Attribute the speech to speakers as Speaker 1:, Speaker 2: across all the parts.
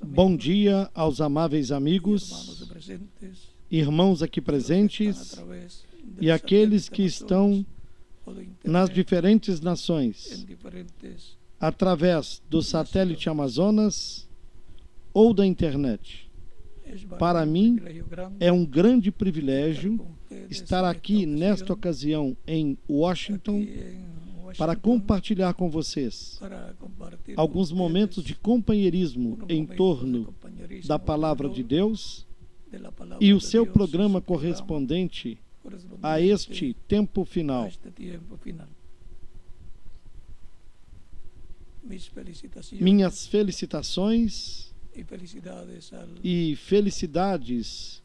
Speaker 1: Bom dia aos amáveis amigos, irmãos aqui presentes e aqueles que estão nas diferentes nações, através do satélite Amazonas ou da internet. Para mim, é um grande privilégio estar aqui nesta ocasião em Washington para compartilhar com vocês alguns momentos de companheirismo em torno da Palavra de Deus e o seu programa correspondente a este tempo final. Minhas felicitações e felicidades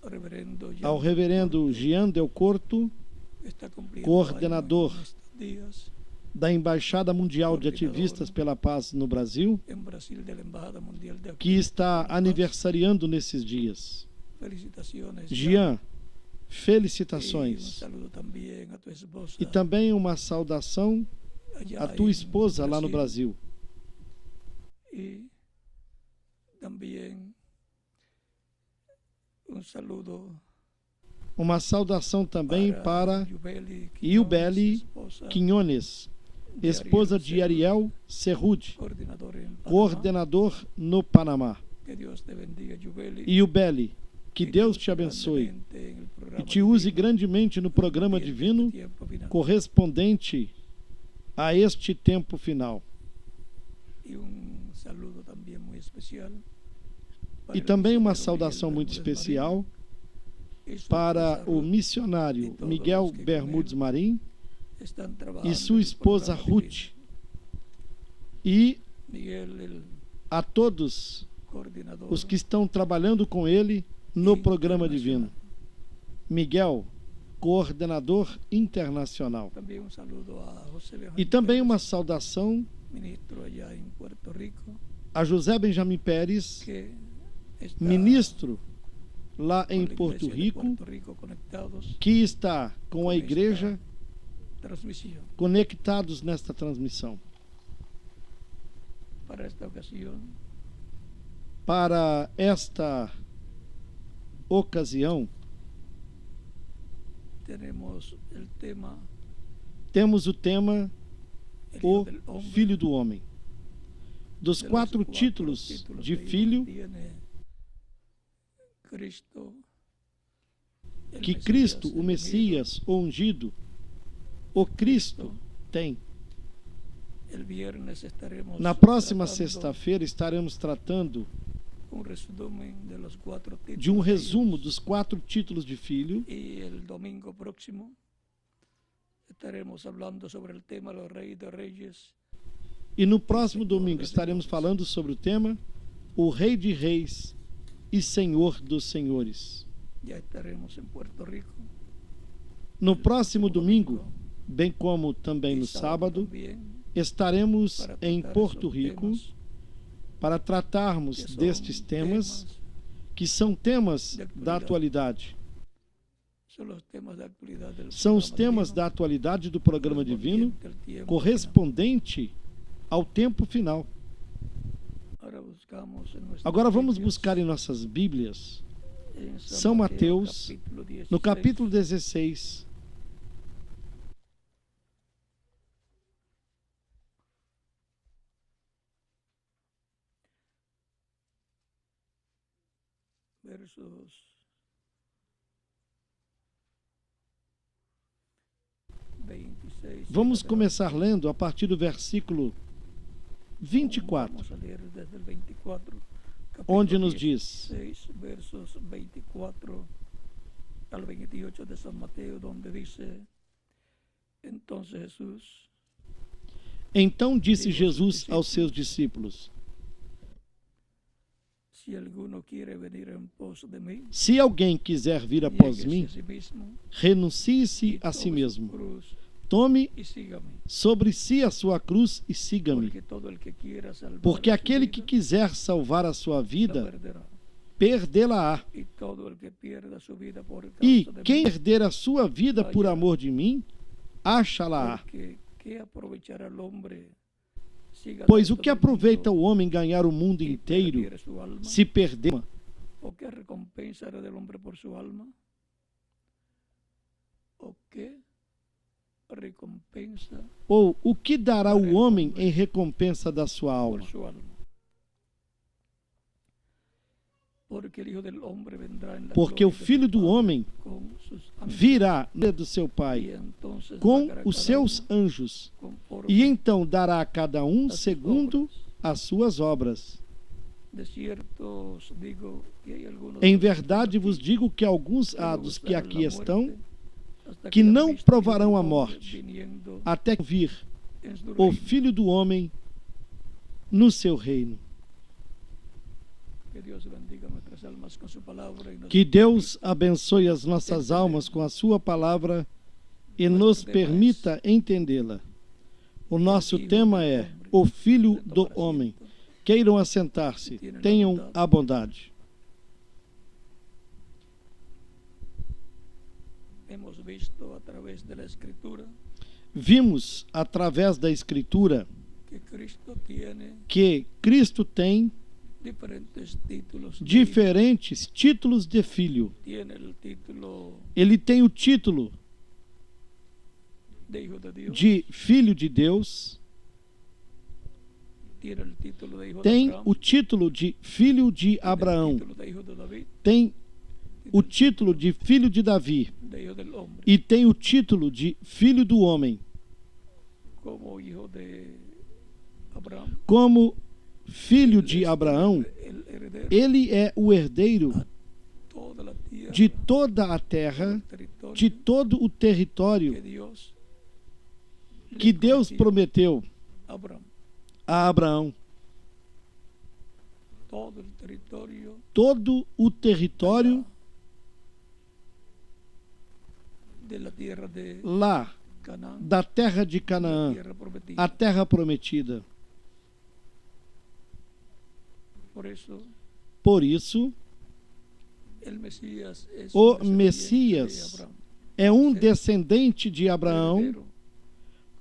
Speaker 1: ao reverendo Jean Del Corto, coordenador da Embaixada Mundial de Ativistas pela Paz no Brasil, que está aniversariando nesses dias. Jean, felicitações. E também uma saudação à tua esposa lá no Brasil.
Speaker 2: E também
Speaker 1: uma saudação também para Yubeli Quinones, esposa de Ariel Cerrude, coordenador no Panamá. Yubeli, que Deus te abençoe e te use grandemente no programa divino correspondente a este tempo final. E também uma saudação muito especial para o missionário Miguel Bermudes Marim e sua esposa Ruth, e a todos os que estão trabalhando com ele no programa divino. Miguel, coordenador internacional. E também uma saudação a José Benjamin Pérez, ministro lá em Porto Rico, que está com a igreja conectados nesta transmissão. Para esta ocasião, temos o tema O Filho do Homem. Dos 4 títulos de filho que Cristo, o Messias, o ungido, o Cristo tem. Na próxima sexta-feira estaremos tratando de um resumo dos 4 títulos de filho.
Speaker 2: E el domingo próximo estaremos falando sobre o tema dos Reis de Reis.
Speaker 1: E no próximo domingo estaremos falando sobre o tema O Rei de Reis e Senhor dos Senhores.
Speaker 2: Já estaremos em Porto Rico.
Speaker 1: No próximo domingo, bem como também no sábado, estaremos em Porto Rico para tratarmos destes temas que são temas da atualidade. São os temas da atualidade do programa divino correspondente ao tempo final. Agora vamos buscar em nossas Bíblias São Mateus, no capítulo 16. Vamos começar lendo a partir do versículo 24, onde nos diz:
Speaker 2: versos 24 al 28 de San Mateo, donde dice:
Speaker 1: Então disse Jesus aos seus discípulos: Se alguém quiser vir após mim, renuncie-se a si mesmo. Tome sobre si a sua cruz e siga-me. Porque aquele que quiser salvar a sua vida, perdê-la-á. E quem perder a sua vida por amor de mim, acha-la-á. Pois o que aproveita o homem ganhar o mundo inteiro se perder?
Speaker 2: ¿O qué recompensa hará del hombre por su alma? ¿O qué recompensa
Speaker 1: Ou o que dará o homem em recompensa da sua alma?
Speaker 2: por su alma? Porque el Hijo del Hombre vendrá en la
Speaker 1: Porque o
Speaker 2: gloria de
Speaker 1: Filho
Speaker 2: su
Speaker 1: do
Speaker 2: Padre
Speaker 1: Homem
Speaker 2: con sus ángeles,
Speaker 1: virá do seu
Speaker 2: y
Speaker 1: Pai
Speaker 2: entonces
Speaker 1: com
Speaker 2: pagará
Speaker 1: os
Speaker 2: cada
Speaker 1: seus
Speaker 2: uno
Speaker 1: anjos,
Speaker 2: conforme
Speaker 1: e então dará a cada um
Speaker 2: a sus
Speaker 1: segundo
Speaker 2: obras.
Speaker 1: as suas obras.
Speaker 2: De cierto os digo que hay algunos
Speaker 1: Em
Speaker 2: de los que
Speaker 1: verdade
Speaker 2: están
Speaker 1: vos
Speaker 2: aquí
Speaker 1: digo que alguns
Speaker 2: que
Speaker 1: há
Speaker 2: no
Speaker 1: dos que
Speaker 2: gustarán
Speaker 1: aqui
Speaker 2: la
Speaker 1: estão,
Speaker 2: muerte hasta
Speaker 1: que
Speaker 2: hayan
Speaker 1: não
Speaker 2: visto
Speaker 1: provarão
Speaker 2: al
Speaker 1: a
Speaker 2: Hijo del Hombre
Speaker 1: morte,
Speaker 2: viniendo
Speaker 1: até vir
Speaker 2: en su
Speaker 1: o
Speaker 2: reino.
Speaker 1: Filho do Homem no seu reino.
Speaker 2: Que Dios bendiga nuestras almas con su palabra y nos
Speaker 1: Que Deus abençoe as nossas almas com a sua palavra e nos permita entendê-la. O nosso tema é o Filho do Homem. Queiram assentar-se, tenham a bondade.
Speaker 2: hemos visto a través de la Escritura
Speaker 1: Vimos, através da Escritura,
Speaker 2: que Cristo tiene
Speaker 1: que Cristo tem
Speaker 2: diferentes títulos.
Speaker 1: diferentes títulos de filho.
Speaker 2: Tiene el título
Speaker 1: Ele tem o título
Speaker 2: de Hijo de Dios,
Speaker 1: de Filho de Deus,
Speaker 2: tiene el título de Hijo de
Speaker 1: tem
Speaker 2: Abraham,
Speaker 1: o título de Filho de
Speaker 2: tiene
Speaker 1: Abraão,
Speaker 2: el título de Hijo de David,
Speaker 1: tem o título de Filho de Davi
Speaker 2: de Hijo del Hombre,
Speaker 1: e tem o título de Filho do Homem.
Speaker 2: como Hijo de Abraham,
Speaker 1: Como filho de Abraão,
Speaker 2: el heredero
Speaker 1: ele é o herdeiro
Speaker 2: toda la tierra,
Speaker 1: de toda a terra,
Speaker 2: el territorio
Speaker 1: de todo o
Speaker 2: que
Speaker 1: território
Speaker 2: Dios
Speaker 1: que Deus prometeu
Speaker 2: a Abraham,
Speaker 1: a Abraão.
Speaker 2: todo el territorio
Speaker 1: Todo o território
Speaker 2: de la tierra de
Speaker 1: lá,
Speaker 2: Canaán,
Speaker 1: da terra de
Speaker 2: la
Speaker 1: Canaã,
Speaker 2: tierra prometida.
Speaker 1: a terra prometida.
Speaker 2: Por eso
Speaker 1: Por isso,
Speaker 2: el Mesías es
Speaker 1: o
Speaker 2: un descendiente
Speaker 1: Messias
Speaker 2: de Abraham,
Speaker 1: é um descendente de Abraão
Speaker 2: heredero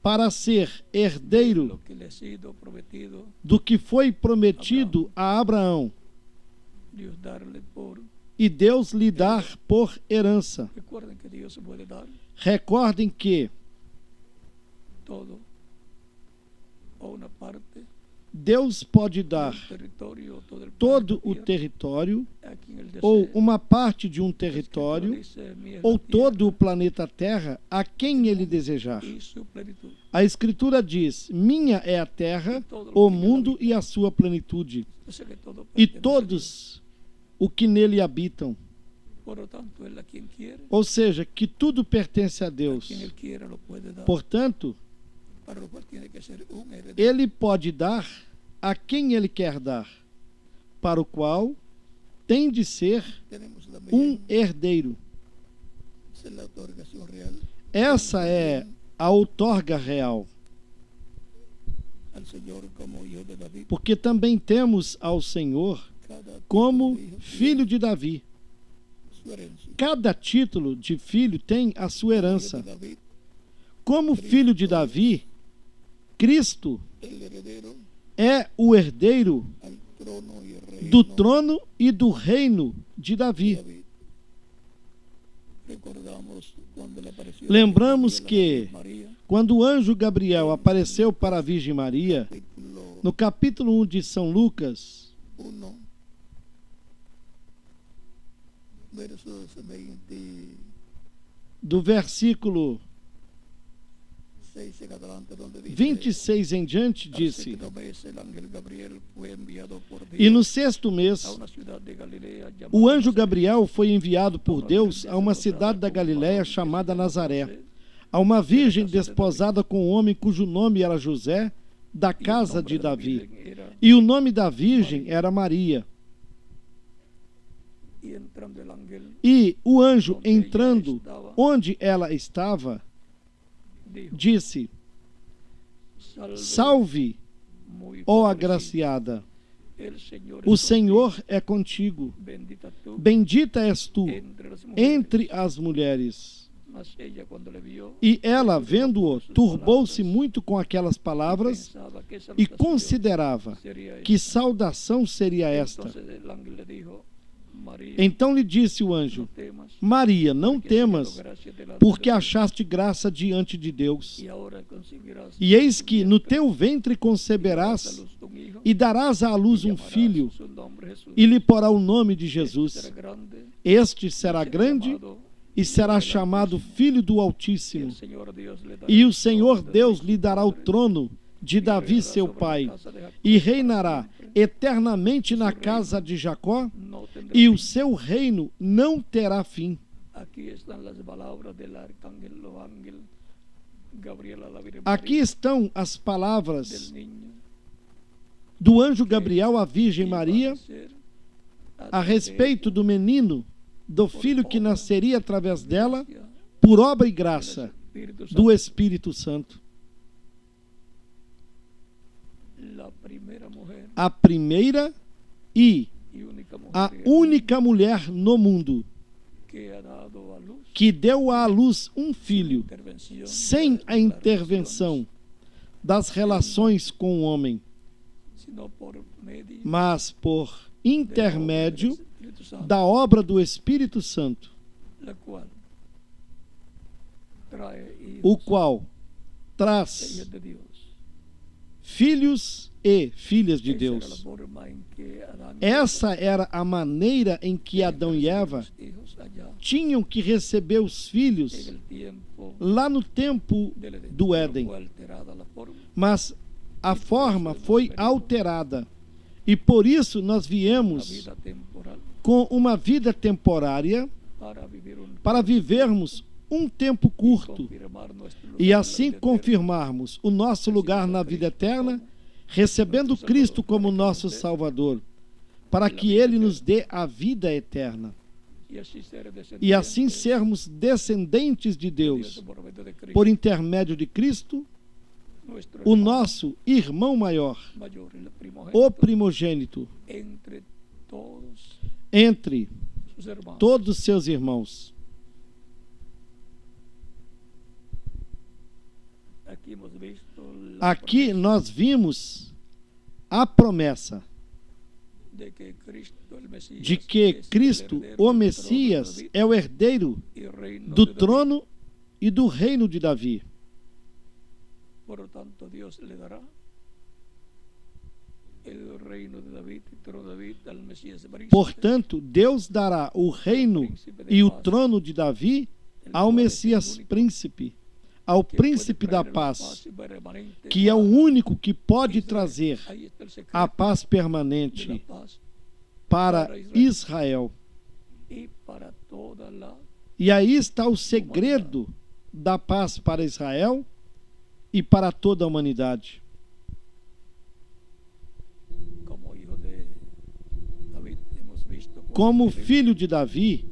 Speaker 1: para ser
Speaker 2: de
Speaker 1: herdeiro
Speaker 2: lo que le ha sido prometido,
Speaker 1: do que foi prometido a Abraão
Speaker 2: Dios darle por.
Speaker 1: e Deus lhe dar por herança.
Speaker 2: Recuerden que Dios puede dar
Speaker 1: Recordem que
Speaker 2: todo o una parte
Speaker 1: Deus pode dar
Speaker 2: del territorio, todo el
Speaker 1: todo
Speaker 2: planeta
Speaker 1: o
Speaker 2: Tierra,
Speaker 1: território
Speaker 2: a quien él
Speaker 1: ou
Speaker 2: desee.
Speaker 1: uma parte de um
Speaker 2: La Escritura
Speaker 1: território
Speaker 2: dice, "Mía es
Speaker 1: ou
Speaker 2: la
Speaker 1: todo o
Speaker 2: tierra
Speaker 1: planeta Terra a quem ele desejar.
Speaker 2: y su plenitud".
Speaker 1: A Escritura diz: minha é a terra, o mundo e a sua plenitude,
Speaker 2: Yo sé que todo
Speaker 1: e
Speaker 2: pertenece a Dios.
Speaker 1: todos o que nele habitam.
Speaker 2: Por lo tanto, él a quien quiere,
Speaker 1: Ou seja, que tudo pertence a
Speaker 2: a
Speaker 1: Deus.
Speaker 2: quien él quiera lo puede dar.
Speaker 1: Portanto,
Speaker 2: Para lo cual tiene que ser un heredero.
Speaker 1: ele pode dar a quem ele quer dar, para o qual tem de ser
Speaker 2: Tenemos
Speaker 1: um
Speaker 2: también
Speaker 1: herdeiro.
Speaker 2: esa es la otorgación real
Speaker 1: Essa é a outorga real,
Speaker 2: al Señor como hijo de David.
Speaker 1: porque também temos ao Senhor
Speaker 2: Cada
Speaker 1: como
Speaker 2: título de hijo
Speaker 1: filho de Davi.
Speaker 2: tiene su herencia.
Speaker 1: Cada título de filho tem a sua
Speaker 2: Hijo
Speaker 1: herança.
Speaker 2: de David,
Speaker 1: Como filho de Davi, Cristo
Speaker 2: el heredero
Speaker 1: é o herdeiro
Speaker 2: al trono y reino
Speaker 1: do trono e do reino de
Speaker 2: de
Speaker 1: Davi.
Speaker 2: David. Recordamos cuando le apareció
Speaker 1: Lembramos
Speaker 2: a la
Speaker 1: que
Speaker 2: Virgen María,
Speaker 1: quando o anjo Gabriel apareceu para a Virgem Maria,
Speaker 2: capítulo
Speaker 1: no capítulo 1 de São Lucas,
Speaker 2: 1, versos 26
Speaker 1: do versículo
Speaker 2: en adelante, donde dice:
Speaker 1: 26 em diante,
Speaker 2: "Al
Speaker 1: disse:
Speaker 2: sexto mes, el ángel Gabriel fue enviado por Dios
Speaker 1: E no sexto
Speaker 2: a
Speaker 1: mês,
Speaker 2: una ciudad de Galilea llamada
Speaker 1: o anjo
Speaker 2: Nazaret,
Speaker 1: Gabriel foi enviado por Deus a uma cidade da Galiléia chamada Nazaré, a uma virgem desposada com um homem cujo nome era José, da
Speaker 2: y el
Speaker 1: casa
Speaker 2: nombre
Speaker 1: de
Speaker 2: de la
Speaker 1: Davi.
Speaker 2: Virgen era,
Speaker 1: E o nome da virgem era Maria.
Speaker 2: y entrando el ángel
Speaker 1: E o anjo, entrando onde ela estava,
Speaker 2: dijo:
Speaker 1: disse:
Speaker 2: "Salve,
Speaker 1: Salve,
Speaker 2: muy
Speaker 1: ó
Speaker 2: favorecida,
Speaker 1: agraciada,
Speaker 2: el Señor
Speaker 1: o
Speaker 2: es
Speaker 1: Senhor é contigo.
Speaker 2: contigo, bendita tú
Speaker 1: Bendita és tu
Speaker 2: entre las mujeres".
Speaker 1: entre as mulheres.
Speaker 2: Mas ella, quando le vio,
Speaker 1: E ela, vendo-o, turbou-se muito com aquelas palavras
Speaker 2: pensaba que
Speaker 1: e
Speaker 2: salutación
Speaker 1: considerava
Speaker 2: sería
Speaker 1: que
Speaker 2: esta.
Speaker 1: saudação seria esta.
Speaker 2: Entonces el ángel le dijo, María,
Speaker 1: Então lhe disse o
Speaker 2: no
Speaker 1: anjo:
Speaker 2: temas,
Speaker 1: Maria, não
Speaker 2: porque has hallado
Speaker 1: temas,
Speaker 2: gracia delante
Speaker 1: porque
Speaker 2: de Dios,
Speaker 1: achaste graça diante de Deus.
Speaker 2: y ahora concebirás
Speaker 1: E eis
Speaker 2: en tu
Speaker 1: que no
Speaker 2: vientre,
Speaker 1: teu ventre
Speaker 2: y darás a
Speaker 1: conceberás
Speaker 2: luz un hijo,
Speaker 1: e darás à luz
Speaker 2: y
Speaker 1: um
Speaker 2: llamarás
Speaker 1: filho,
Speaker 2: su nombre Jesús.
Speaker 1: e lhe porá o nome de
Speaker 2: Este
Speaker 1: Jesus.
Speaker 2: será grande,
Speaker 1: Este será
Speaker 2: será
Speaker 1: grande
Speaker 2: llamado
Speaker 1: e será
Speaker 2: Hijo del
Speaker 1: chamado
Speaker 2: Altísimo.
Speaker 1: Filho do
Speaker 2: Y
Speaker 1: Altíssimo.
Speaker 2: el Señor Dios le dará
Speaker 1: E o
Speaker 2: el
Speaker 1: Senhor
Speaker 2: trono de
Speaker 1: Deus
Speaker 2: David,
Speaker 1: lhe
Speaker 2: su
Speaker 1: dará o
Speaker 2: padre,
Speaker 1: trono de
Speaker 2: y
Speaker 1: Davi,
Speaker 2: reinará
Speaker 1: seu
Speaker 2: sobre la
Speaker 1: pai,
Speaker 2: casa de Jacob
Speaker 1: e
Speaker 2: para
Speaker 1: reinará
Speaker 2: siempre.
Speaker 1: eternamente na casa de Jacó,
Speaker 2: No tendrá
Speaker 1: e o
Speaker 2: fin.
Speaker 1: seu reino não terá fim.
Speaker 2: Aquí están las palabras del arcángel o ángel Gabriel a la Virgen
Speaker 1: Aqui
Speaker 2: María,
Speaker 1: estão as
Speaker 2: del
Speaker 1: palavras
Speaker 2: niño
Speaker 1: do anjo Gabriel à Virgem
Speaker 2: que iba a
Speaker 1: Maria
Speaker 2: nacer
Speaker 1: a respeito do menino, do filho que nasceria através dela,
Speaker 2: gracia
Speaker 1: por obra e
Speaker 2: del
Speaker 1: graça
Speaker 2: Espíritu
Speaker 1: do
Speaker 2: Santo.
Speaker 1: Espírito Santo.
Speaker 2: La primera mujer
Speaker 1: A primeira e
Speaker 2: y única mujer
Speaker 1: a
Speaker 2: en el mundo
Speaker 1: única mulher no mundo
Speaker 2: que ha dado a luz
Speaker 1: que deu à luz um
Speaker 2: sin
Speaker 1: filho
Speaker 2: intervención
Speaker 1: sem
Speaker 2: de
Speaker 1: a
Speaker 2: las
Speaker 1: intervenção das relações com o homem,
Speaker 2: relaciones, sino por medio
Speaker 1: mas por
Speaker 2: de la obra del
Speaker 1: intermédio
Speaker 2: Espíritu Santo,
Speaker 1: da obra do Espírito Santo,
Speaker 2: la cual trae
Speaker 1: o
Speaker 2: hijos
Speaker 1: qual
Speaker 2: e
Speaker 1: traz
Speaker 2: hijas de Dios.
Speaker 1: filhos e filhas de
Speaker 2: Esa era la
Speaker 1: Deus.
Speaker 2: forma en que Adán y
Speaker 1: Essa era a maneira em que
Speaker 2: Eva
Speaker 1: Adão e Eva
Speaker 2: recibieron los hijos allá
Speaker 1: tinham que receber os
Speaker 2: en
Speaker 1: filhos
Speaker 2: el tiempo
Speaker 1: lá no tempo
Speaker 2: del Edén.
Speaker 1: do
Speaker 2: Pero
Speaker 1: Éden.
Speaker 2: fue alterada la forma.
Speaker 1: Mas a forma foi alterada. E por isso nós
Speaker 2: La
Speaker 1: viemos
Speaker 2: vida temporal
Speaker 1: com uma vida temporária
Speaker 2: para vivir un
Speaker 1: para vivermos um tempo curto
Speaker 2: confirmar nuestro lugar
Speaker 1: e
Speaker 2: en la
Speaker 1: assim
Speaker 2: vida eterna,
Speaker 1: confirmarmos o nosso lugar na vida eterna, recebendo Cristo como nosso Salvador, para que Ele nos dê a vida eterna.
Speaker 2: y así ser
Speaker 1: E assim
Speaker 2: descendientes
Speaker 1: sermos descendentes de
Speaker 2: de Dios
Speaker 1: Deus,
Speaker 2: por medio de Cristo,
Speaker 1: por intermédio de Cristo,
Speaker 2: nuestro
Speaker 1: o
Speaker 2: hermano
Speaker 1: nosso irmão maior,
Speaker 2: mayor, el
Speaker 1: o
Speaker 2: primogénito,
Speaker 1: primogênito,
Speaker 2: entre todos
Speaker 1: entre
Speaker 2: sus hermanos.
Speaker 1: todos os seus irmãos.
Speaker 2: Aquí hemos visto la
Speaker 1: Aqui
Speaker 2: promesa
Speaker 1: nós vimos a promessa
Speaker 2: de que Cristo, el Mesías,
Speaker 1: de que
Speaker 2: es el
Speaker 1: Cristo,
Speaker 2: heredero
Speaker 1: o
Speaker 2: del
Speaker 1: Messias,
Speaker 2: trono de David
Speaker 1: é o herdeiro
Speaker 2: y reino
Speaker 1: do
Speaker 2: de David.
Speaker 1: trono e do reino de Davi.
Speaker 2: Por lo tanto, Dios le dará el reino de David, el trono de David al Mesías príncipe,
Speaker 1: Portanto, Deus dará o reino e o trono de Davi ao Messias príncipe, ao
Speaker 2: que puede
Speaker 1: príncipe da
Speaker 2: traer la
Speaker 1: paz,
Speaker 2: permanente
Speaker 1: que é o
Speaker 2: para
Speaker 1: único que pode
Speaker 2: Israel.
Speaker 1: trazer
Speaker 2: Ahí está el secreto
Speaker 1: a paz
Speaker 2: de la
Speaker 1: permanente
Speaker 2: paz
Speaker 1: para Israel.
Speaker 2: y para toda la
Speaker 1: E aí está o segredo da paz para Israel e para toda a humanidade.
Speaker 2: como hijo de David hemos visto
Speaker 1: Como filho de Davi,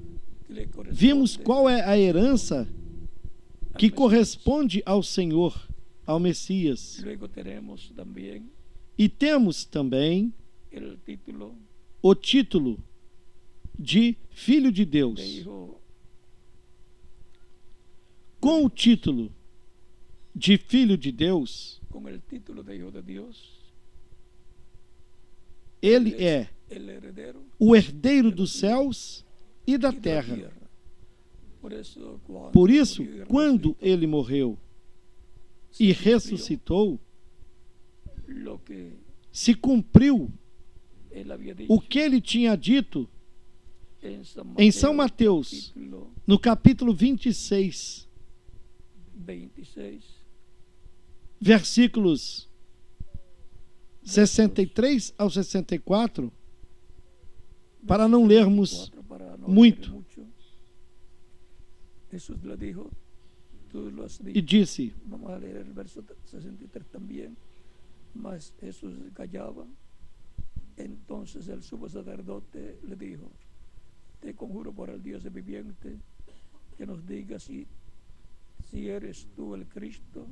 Speaker 2: que le corresponde
Speaker 1: vimos qual é a herança
Speaker 2: al
Speaker 1: que
Speaker 2: Mesías.
Speaker 1: corresponde ao Senhor, ao Messias.
Speaker 2: Luego tenemos también
Speaker 1: E temos também
Speaker 2: el título
Speaker 1: o título de Filho de
Speaker 2: de
Speaker 1: Deus.
Speaker 2: hijo
Speaker 1: Com o título de Filho de Deus,
Speaker 2: con el título de hijo de Dios,
Speaker 1: ele
Speaker 2: él
Speaker 1: é
Speaker 2: es el heredero
Speaker 1: o herdeiro dos céus e da
Speaker 2: y de la
Speaker 1: terra.
Speaker 2: tierra. Por
Speaker 1: Por isso,
Speaker 2: murió y
Speaker 1: quando
Speaker 2: resucitó,
Speaker 1: ele morreu
Speaker 2: se
Speaker 1: e
Speaker 2: cumplió
Speaker 1: ressuscitou,
Speaker 2: lo que
Speaker 1: se cumpriu
Speaker 2: él había dicho
Speaker 1: o que ele tinha dito
Speaker 2: en
Speaker 1: em São Mateus,
Speaker 2: capítulo
Speaker 1: no capítulo 26,
Speaker 2: 26,
Speaker 1: versículos 63 ao 64, para não lermos
Speaker 2: 64, para no
Speaker 1: muito.
Speaker 2: leer mucho. Jesús le dijo, tú lo has
Speaker 1: e
Speaker 2: dicho.
Speaker 1: disse:
Speaker 2: Vamos a leer el verso 63 también. Mas Jesús callaba. Entonces el sumo sacerdote le dijo, te conjuro por el Dios viviente que nos diga si eres tú el Cristo,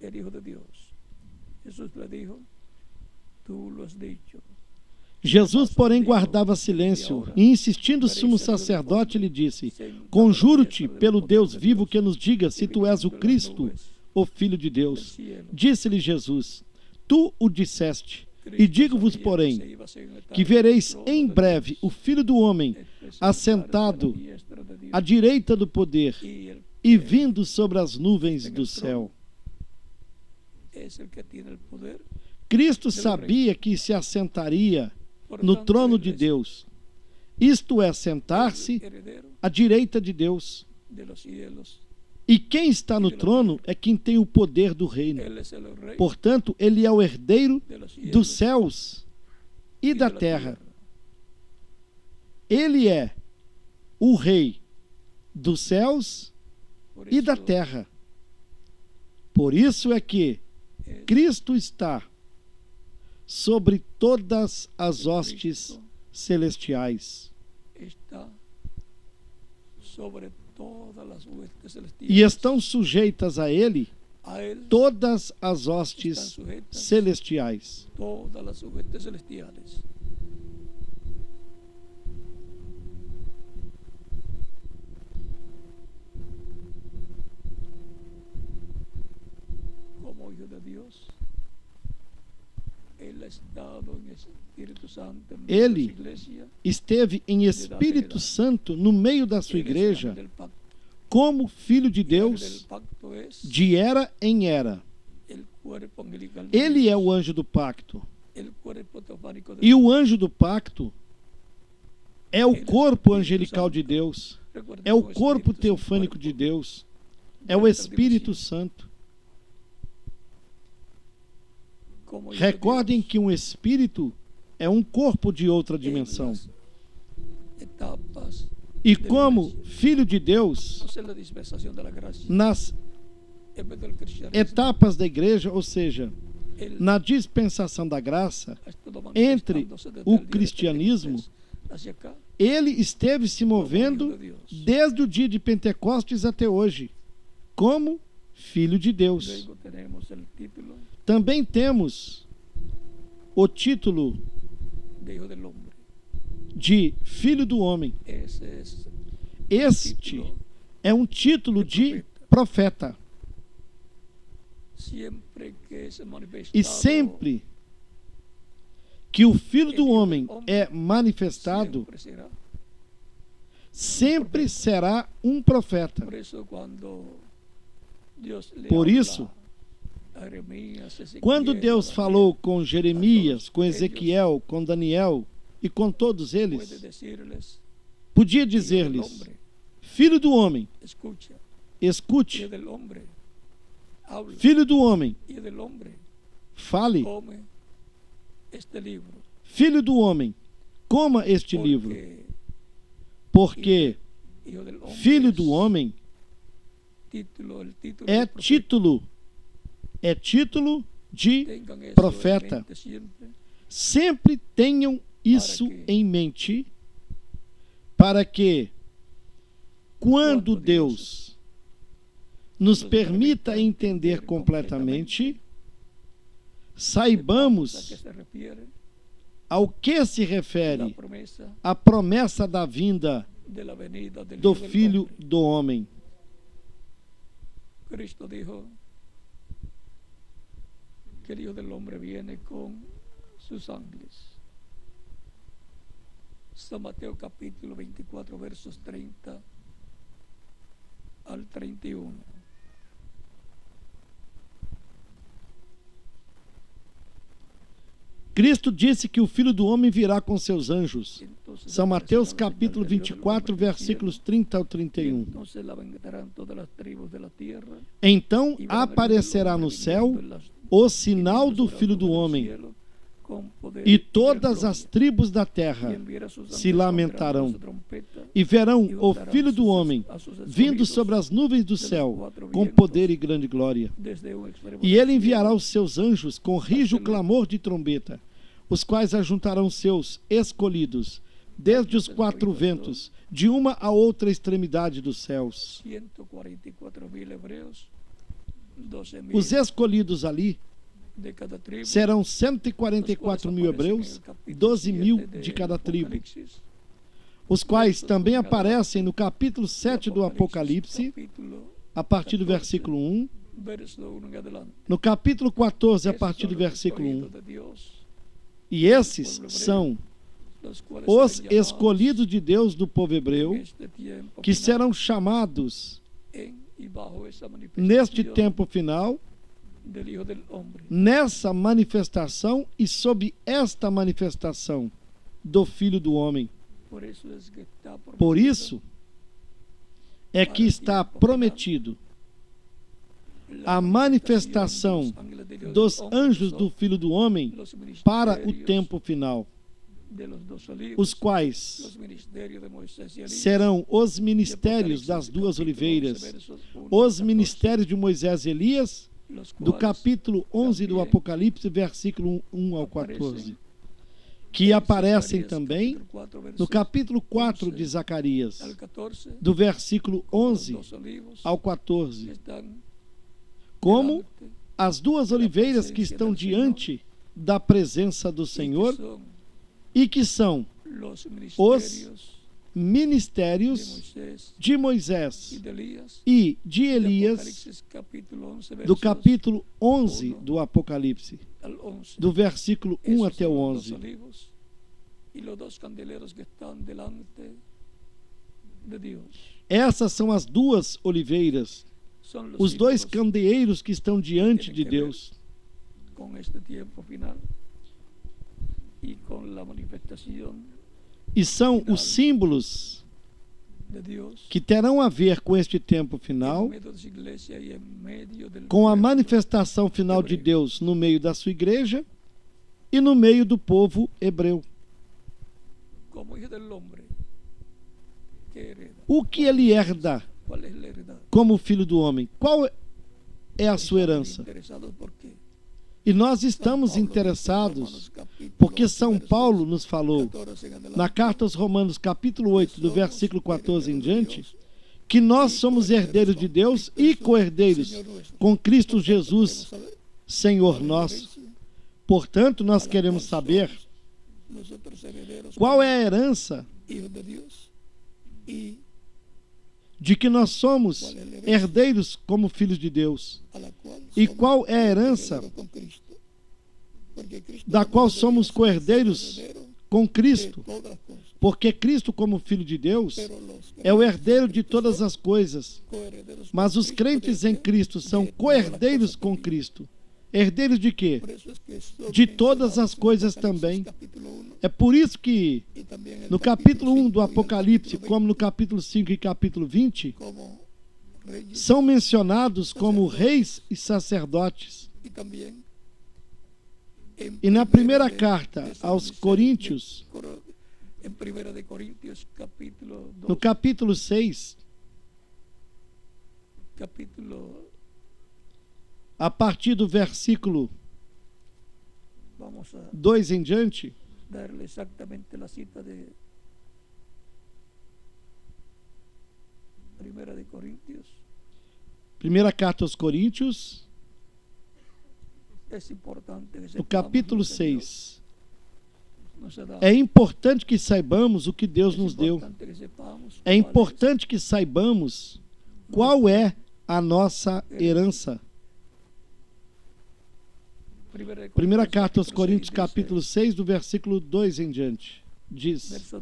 Speaker 2: el Hijo de Dios. Jesús le dijo, tú lo has dicho.
Speaker 1: Jesus, porém, guardava silêncio, e insistindo o sumo sacerdote, lhe disse: conjuro-te pelo Deus vivo que nos diga se tu és o Cristo, o Filho de Deus. Disse-lhe Jesus: tu o disseste, e digo-vos, porém, que vereis em breve o Filho do Homem assentado à direita do poder e vindo sobre as nuvens do céu. Cristo sabia que se assentaria no trono de Deus, isto é, sentar-se à direita de Deus. E quem está no trono é quem tem o poder do reino. Portanto, ele é o herdeiro dos céus e da terra. Ele é o rei dos céus e da terra. Por isso é que Cristo está sobre todas as hostes celestiais. E estão sujeitas a ele todas as hostes celestiais.
Speaker 2: Como hijo de Deus,
Speaker 1: ele esteve em Espírito Santo no meio da sua igreja, como Filho de Deus, de era em era. Ele é o anjo do pacto. E o anjo do pacto é o corpo angelical de Deus, é o corpo teofânico de Deus, é o Espírito Santo. Recordem que um espírito é um corpo de outra dimensão. E como Filho de Deus, nas etapas da igreja, ou seja, na dispensação da graça, entre o cristianismo, ele esteve se movendo desde o dia de Pentecostes até hoje, como Filho de Deus. Também temos o título de Filho do Homem. Este é um título de profeta. E sempre que o Filho do Homem é manifestado, sempre será um profeta. Por isso, quando Deus falou com Jeremias, com Ezequiel, com Daniel e com todos eles, podia dizer-lhes: Filho do homem, escute. Filho do homem, fale. Filho do homem, coma este livro. Porque Filho do homem é título de profeta. Sempre tenham isso em mente, para que, quando Deus nos permita entender completamente, saibamos ao que se refere a promessa da vinda do Filho do Homem.
Speaker 2: Cristo dijo que el Hijo del Hombre viene con sus ángeles. San Mateo capítulo 24 versos 30 al 31.
Speaker 1: Cristo disse que o Filho do Homem virá com seus anjos. São Mateus capítulo 24, versículos 30 ao 31. Então aparecerá no céu o sinal do Filho do Homem, e todas as tribos da terra se lamentarão, e verão o Filho do Homem vindo sobre as nuvens do céu, com poder e grande glória. E ele enviará os seus anjos com rijo clamor de trombeta, os quais ajuntarão seus escolhidos, desde os quatro ventos, de uma a outra extremidade dos céus. Os escolhidos ali serão 144 mil hebreus, 12 mil de cada tribo, os quais também aparecem no capítulo 7 do Apocalipse, a partir do versículo 1, no capítulo 14, a partir do versículo 1. E esses são os escolhidos de Deus do povo hebreu, que serão chamados neste tempo final, nessa manifestação e sob esta manifestação do Filho do Homem. Por isso é que está prometido a manifestação dos anjos do Filho do Homem para o tempo final, os quais serão os ministérios das duas oliveiras, os ministérios de Moisés e Elias, do capítulo 11 do Apocalipse, versículo 1 ao 14, que aparecem também no capítulo 4 de Zacarias, do versículo 11 ao 14, como as duas oliveiras que estão diante da presença do Senhor e que são os ministérios de Moisés e de Elias, do capítulo 11 do Apocalipse, do versículo 1 até o 11. Essas são as duas oliveiras, os dois candeeiros que estão diante de Deus. E são os símbolos que terão a ver com este tempo final, com a manifestação final de Deus no meio da sua igreja e no meio do povo hebreu. O que ele herda como filho do homem? Qual é a sua herança? E nós estamos interessados, porque São Paulo nos falou, na carta aos Romanos, capítulo 8, do versículo 14 em diante, que nós somos herdeiros de Deus e co-herdeiros com Cristo Jesus, Senhor nosso. Portanto, nós queremos saber qual é a herança de que nós somos herdeiros como filhos de Deus. E qual é a herança da qual somos co-herdeiros com Cristo? Porque Cristo, como Filho de Deus, é o herdeiro de todas as coisas. Mas os crentes em Cristo são co-herdeiros com Cristo. Herdeiros de quê? De todas as coisas também. É por isso que no capítulo 1 do Apocalipse, como no capítulo 5 e capítulo 20, são mencionados como reis e sacerdotes. E na primeira carta aos Coríntios, no capítulo 6, a partir do versículo 2 em diante,
Speaker 2: darle exactamente la cita de Primera de Corintios.
Speaker 1: Primeira carta aos Coríntios, no capítulo 6. É importante que saibamos o que Deus nos deu. É importante que saibamos qual é a nossa herança. Primeira carta aos Coríntios, capítulo 6, do versículo 2 em diante, diz: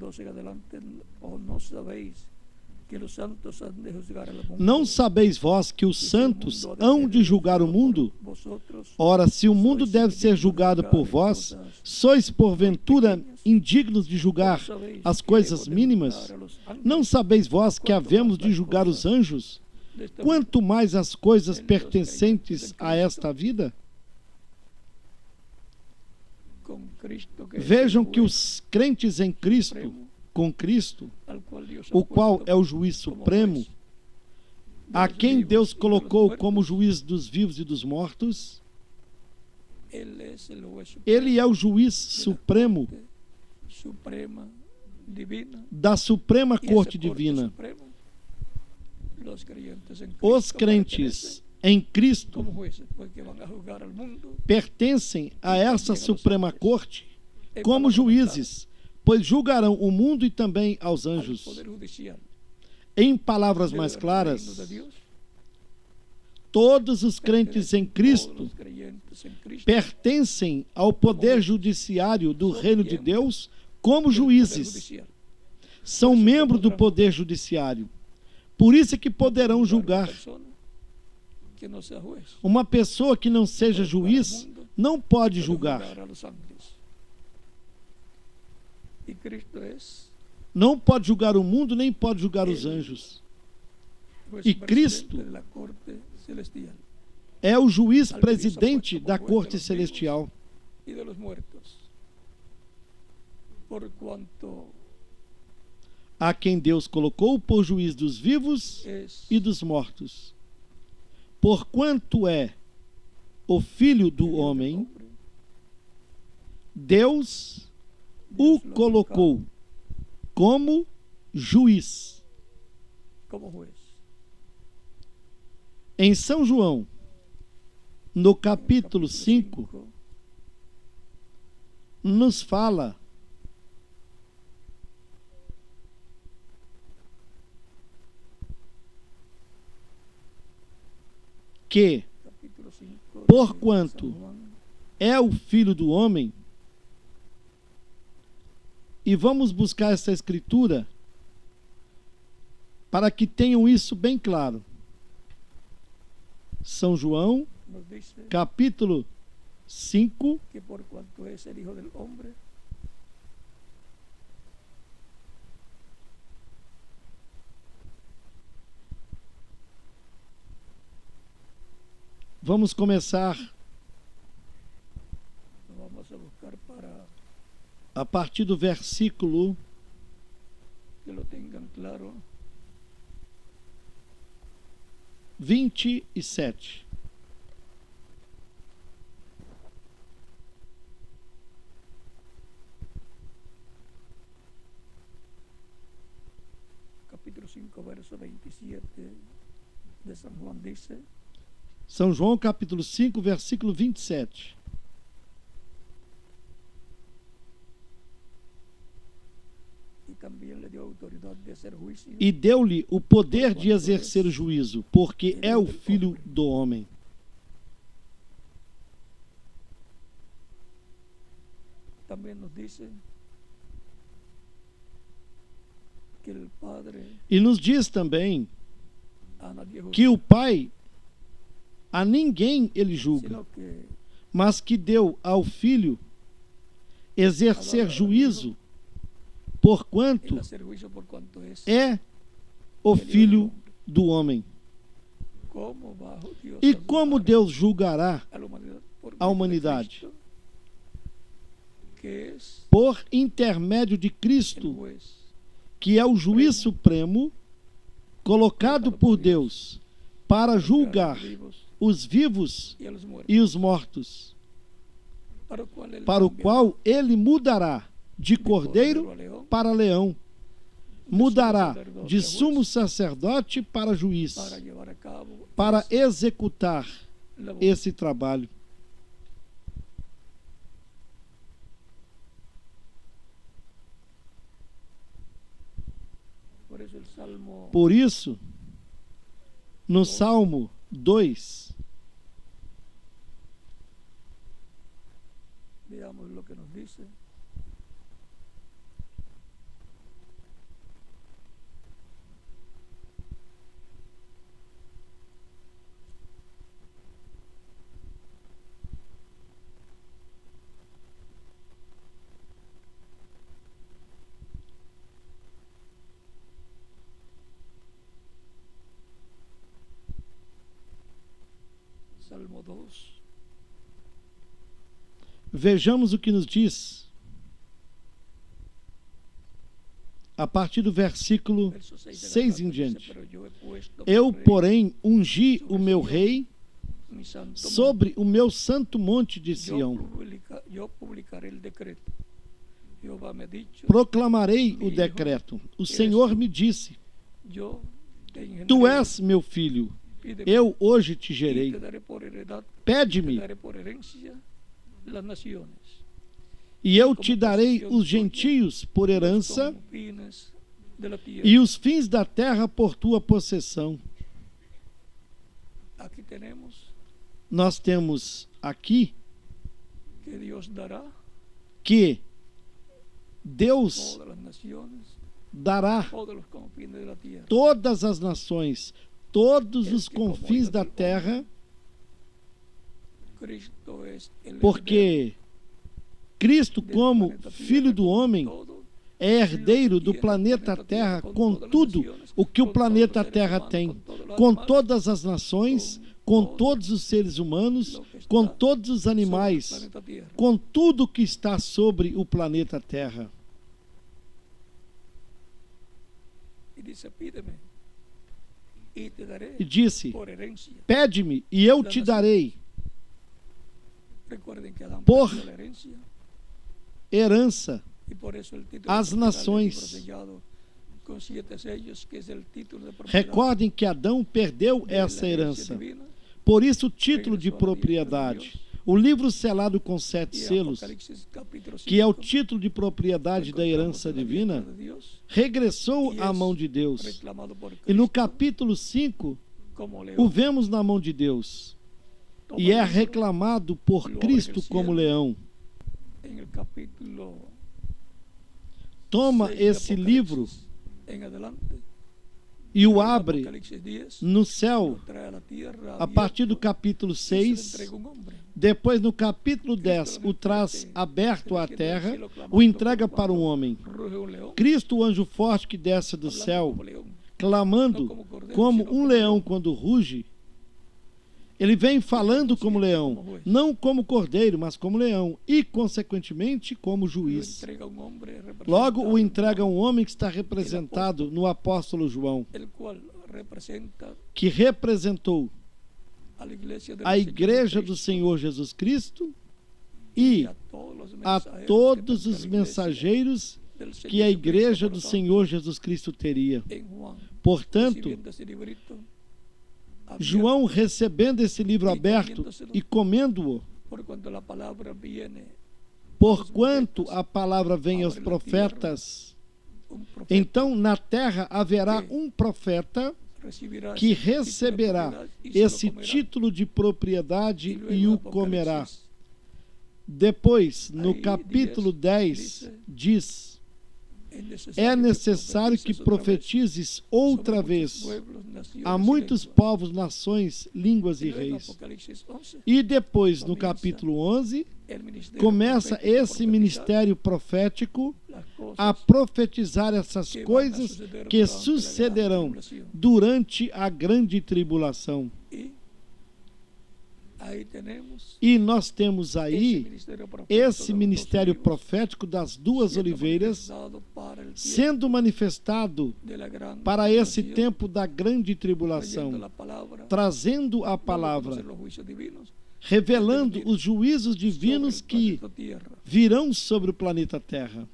Speaker 1: Não sabeis vós que os santos hão de julgar o mundo? Ora, se o mundo deve ser julgado por vós, sois porventura indignos de julgar as coisas mínimas? Não sabeis vós que havemos de julgar os anjos? Quanto mais as coisas pertencentes a esta vida? Vejam que os crentes em Cristo, com Cristo, o qual é o juiz supremo, a quem Deus colocou como juiz dos vivos e dos mortos, ele é o juiz supremo da Suprema Corte Divina. Os crentes em Cristo
Speaker 2: como jueces, porque van a juzgar al mundo
Speaker 1: pertencem a essa Suprema Corte como juízes, pois julgarão o mundo e também aos
Speaker 2: al
Speaker 1: anjos.
Speaker 2: poder judicial
Speaker 1: Em palavras mais
Speaker 2: del reino de
Speaker 1: claras,
Speaker 2: Dios.
Speaker 1: todos os crentes em
Speaker 2: Todos
Speaker 1: Cristo
Speaker 2: los creyentes en Cristo
Speaker 1: pertencem ao poder judiciário do reino de Deus como
Speaker 2: del poder
Speaker 1: juízes.
Speaker 2: judicial.
Speaker 1: São membros do poder judiciário. Por isso é que poderão julgar.
Speaker 2: Persona que no sea juez,
Speaker 1: Uma pessoa que não seja juiz não pode
Speaker 2: puede
Speaker 1: julgar.
Speaker 2: juzgar a los ángeles. Y Cristo es
Speaker 1: Não pode julgar o mundo, nem pode julgar os anjos.
Speaker 2: juez
Speaker 1: Y
Speaker 2: presidente
Speaker 1: Cristo
Speaker 2: de la corte celestial
Speaker 1: É o juiz presidente da corte celestial.
Speaker 2: y de los muertos. Por cuanto
Speaker 1: A quem Deus colocou por juiz dos vivos
Speaker 2: es
Speaker 1: e dos mortos. Porquanto é o Filho do homem, Deus o colocou como juiz.
Speaker 2: como juez.
Speaker 1: Em São João, no capítulo 5, nos fala que,
Speaker 2: Capítulo 5
Speaker 1: porquanto
Speaker 2: de San Juan,
Speaker 1: é o Filho do homem, e vamos buscar essa escritura para que tenham isso bem claro. São João,
Speaker 2: nos dice
Speaker 1: capítulo 5,
Speaker 2: que por cuanto es el Hijo del Hombre,
Speaker 1: vamos começar
Speaker 2: vamos a buscar para
Speaker 1: a partir do versículo
Speaker 2: que lo tengan claro.
Speaker 1: 27.
Speaker 2: Capítulo 5, verso 27 de San Juan dice:
Speaker 1: São João, capítulo 5, versículo 27.
Speaker 2: y también le dio autoridad de hacer juicio
Speaker 1: E deu-lhe o poder de exercer o juízo, porque é o Filho do homem.
Speaker 2: también nos dice que el Padre
Speaker 1: E nos diz também
Speaker 2: a nadie
Speaker 1: que
Speaker 2: juzga,
Speaker 1: o Pai, a ninguém ele julga,
Speaker 2: sino que
Speaker 1: mas que deu ao Filho exercer juízo, porquanto
Speaker 2: el hacer juicio por cuanto es
Speaker 1: é o Filho do homem.
Speaker 2: como bajo Dios
Speaker 1: E
Speaker 2: a
Speaker 1: como
Speaker 2: juzgar
Speaker 1: Deus julgará
Speaker 2: a la humanidad por
Speaker 1: a
Speaker 2: medio de
Speaker 1: humanidade?
Speaker 2: Cristo, que es
Speaker 1: Por intermédio de
Speaker 2: el
Speaker 1: Cristo,
Speaker 2: juez
Speaker 1: que é o juiz supremo, colocado por Deus para julgar
Speaker 2: a los vivos
Speaker 1: os vivos
Speaker 2: y a los muertos,
Speaker 1: e os mortos, para o qual ele mudará de cordeiro para leão, mudará de sumo sacerdote para juiz,
Speaker 2: para llevar a cabo
Speaker 1: para executar
Speaker 2: la voz.
Speaker 1: esse trabalho.
Speaker 2: Por eso el Salmo
Speaker 1: Por isso, no Salmo 2,
Speaker 2: veamos lo que nos dice. Salmo 2,
Speaker 1: vejamos o que nos diz a partir do versículo
Speaker 2: verso 6
Speaker 1: 6 em
Speaker 2: dice,
Speaker 1: diante.
Speaker 2: pero yo he puesto
Speaker 1: Eu,
Speaker 2: por rey
Speaker 1: porém, ungi o meu rei
Speaker 2: mi santo
Speaker 1: sobre o meu santo monte de
Speaker 2: monte.
Speaker 1: Sião.
Speaker 2: Yo publicaré el decreto. Jehová me ha dicho,
Speaker 1: Proclamarei o decreto. O Senhor me disse:
Speaker 2: yo te engendré
Speaker 1: Tu és meu filho,
Speaker 2: y
Speaker 1: eu hoje te gerei. Pede-me, e eu te darei os gentios por herança e os fins da terra por tua possessão. Nós temos aqui que Deus dará todas as nações, todos os confins da terra, porque Cristo, como Filho do Homem, é herdeiro do planeta Terra com tudo o que o planeta Terra tem, com todas as nações, com todos os seres humanos, com todos os animais, com tudo que está sobre o planeta Terra. E disse, pede-me e eu te darei por herança as nações. Recordem que Adão perdeu essa herança. Por isso o título de propriedade. O livro selado com 7 selos, que é o título de propriedade da herança divina, regressou à mão de Deus. E no capítulo 5, o vemos na mão de Deus. E é reclamado por Cristo como leão. Toma esse livro e o abre no céu, a partir do capítulo 6. Depois, no capítulo 10, o traz aberto à terra, o entrega para um homem. Cristo, o anjo forte que desce do céu, clamando como um leão quando ruge. Ele vem falando como leão, não como cordeiro, mas como leão, e, consequentemente, como juiz. Logo, o entrega a um homem que está representado no apóstolo João, que representou a igreja do Senhor Jesus Cristo e a todos os mensageiros que a igreja do Senhor Jesus Cristo teria. Portanto, João, recebendo esse livro aberto e comendo-o, porquanto a palavra vem aos profetas, então na terra haverá um profeta que receberá esse título de propriedade e o comerá. Depois, no capítulo 10, diz: é necessário que profetizes outra vez a muitos povos, nações, línguas e reis. E depois, no capítulo 11, começa esse ministério profético a profetizar essas coisas que sucederão durante a grande tribulação. E nós temos aí esse ministério profético das duas oliveiras sendo manifestado para esse tempo da grande tribulação, trazendo a palavra, revelando os juízos divinos que virão sobre o planeta Terra.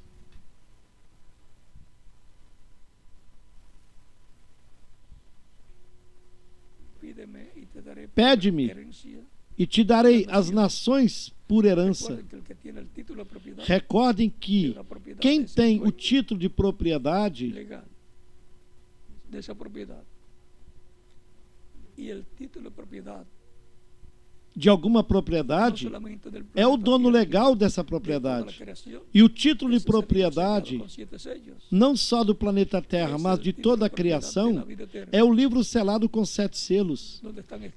Speaker 1: Pede-me e te darei as nações por herança. Recordem que quem tem o título de propriedade de alguma propriedade é o dono legal dessa propriedade. E o título de propriedade, não só do planeta Terra, mas de toda a criação, é o livro selado com 7 selos.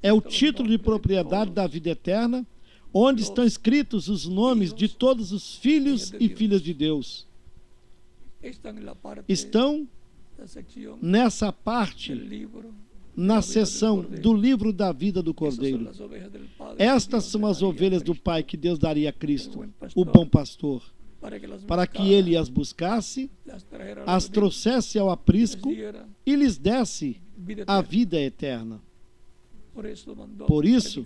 Speaker 1: É o título de propriedade da vida eterna, onde estão escritos os nomes de todos os filhos e filhas de Deus. Estão nessa parte, na seção do livro da vida do Cordeiro. Estas são as ovelhas do Pai que Deus daria a Cristo, o bom pastor, para que ele as buscasse, as trouxesse ao aprisco e lhes desse a vida eterna. Por isso,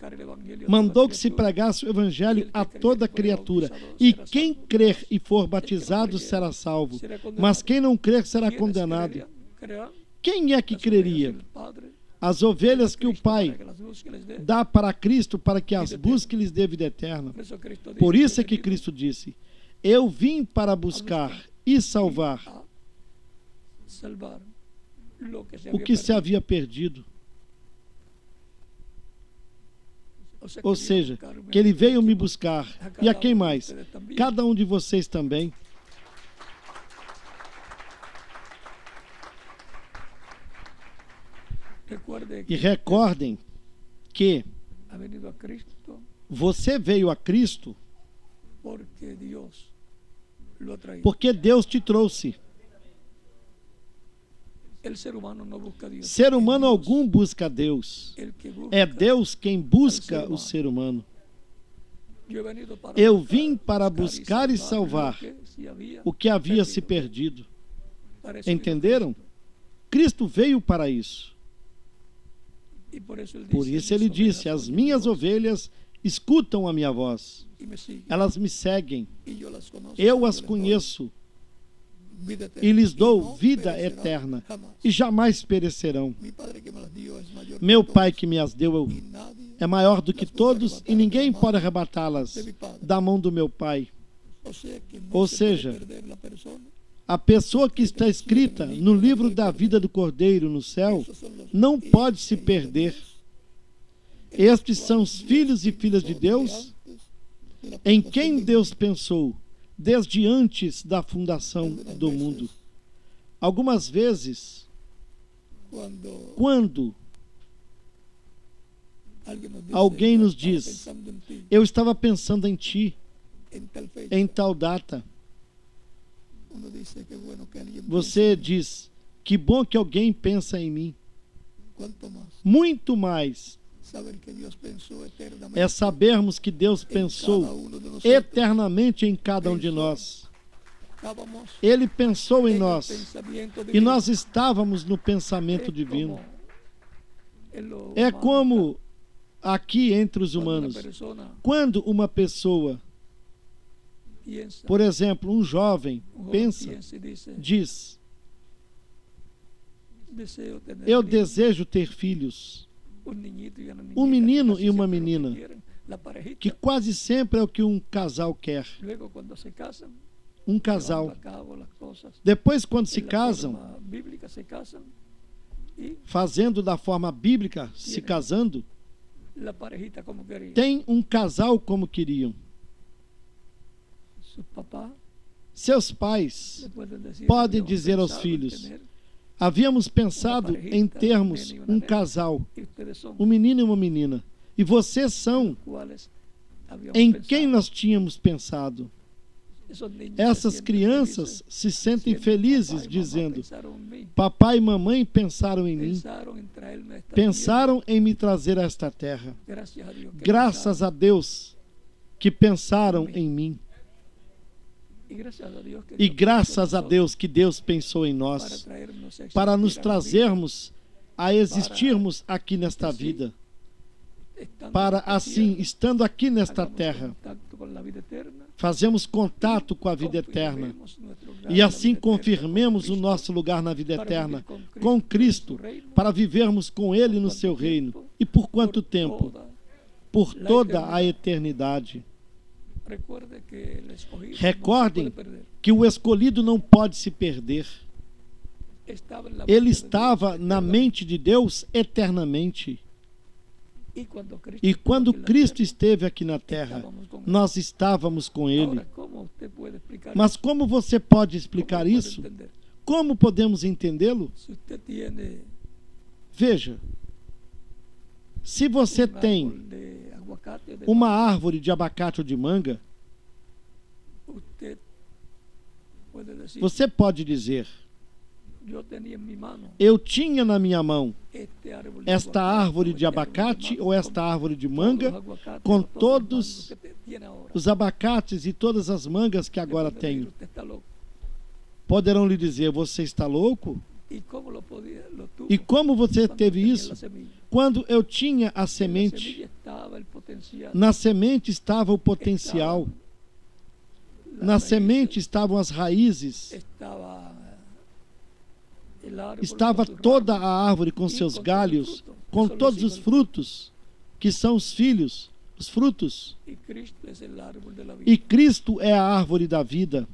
Speaker 1: mandou que se pregasse o evangelho a toda criatura, e quem crer e for batizado será salvo, mas quem não crer será condenado. Quem é que creria? as ovelhas que o Pai dá para Cristo para que as busque e lhes dê vida eterna. Por isso é que Cristo disse: eu vim para buscar e salvar o que se havia perdido. Ou seja, que ele veio me buscar. E a quem mais? Cada um de vocês também. E recordem que você veio a Cristo porque Deus te trouxe. Ser humano algum busca a Deus. É Deus quem busca o ser humano. Eu vim para buscar e salvar o que havia se perdido. Entenderam? Cristo veio para isso. Por isso ele disse: as minhas ovelhas escutam a minha voz. Elas me seguem. Eu as conheço e lhes dou vida eterna e jamais perecerão. Meu Pai que me as deu é maior do que todos e ninguém pode arrebatá-las da mão do meu Pai. Ou seja, a pessoa que está escrita no livro da vida do Cordeiro no céu não pode se perder. Estes são os filhos e filhas de Deus em quem Deus pensou desde antes da fundação do mundo. Algumas vezes, quando alguém nos diz: eu estava pensando em ti em tal data, você diz: que bom que alguém pensa em mim. Muito mais é sabermos que Deus pensou eternamente em cada um de nós. Ele pensou em nós e nós estávamos no pensamento divino. É como aqui entre os humanos, quando uma pessoa, por exemplo, um jovem pensa, diz: eu desejo ter filhos. Um menino e uma menina, que quase sempre é o que um casal quer. Um casal. Depois, quando se casam, fazendo da forma bíblica, se casando, tem um casal como queriam. Seus pais podem dizer aos filhos: havíamos pensado em termos um casal, um menino e uma menina, e vocês são em quem nós tínhamos pensado. Essas crianças se sentem felizes dizendo: papai e mamãe pensaram em mim, pensaram em me trazer a esta terra. Graças a Deus que pensaram em mim. E graças a Deus que Deus pensou em nós para nos trazermos a existirmos aqui nesta vida, para assim, estando aqui nesta terra, fazemos contato com a vida eterna e assim confirmemos o nosso lugar na vida eterna com Cristo, para vivermos com Ele no seu reino. E por quanto tempo? Por toda a eternidade. Recordem que o escolhido não pode se perder. Ele estava na mente de Deus eternamente. E quando Cristo esteve aqui na terra, nós estávamos com Ele. Mas como você pode explicar isso? Como podemos entendê-lo? Veja, se você tem uma árvore de abacate ou de manga, você pode dizer: eu tinha na minha mão esta árvore de abacate ou esta árvore de manga, com todos os abacates e todas as mangas que agora tenho. Poderão lhe dizer: você está louco? E como você teve isso? Quando eu tinha a semente, na semente estava o potencial, na semente estavam as raízes, estava toda a árvore com seus galhos, com todos os frutos, que são os filhos, os frutos. E Cristo é a árvore da vida.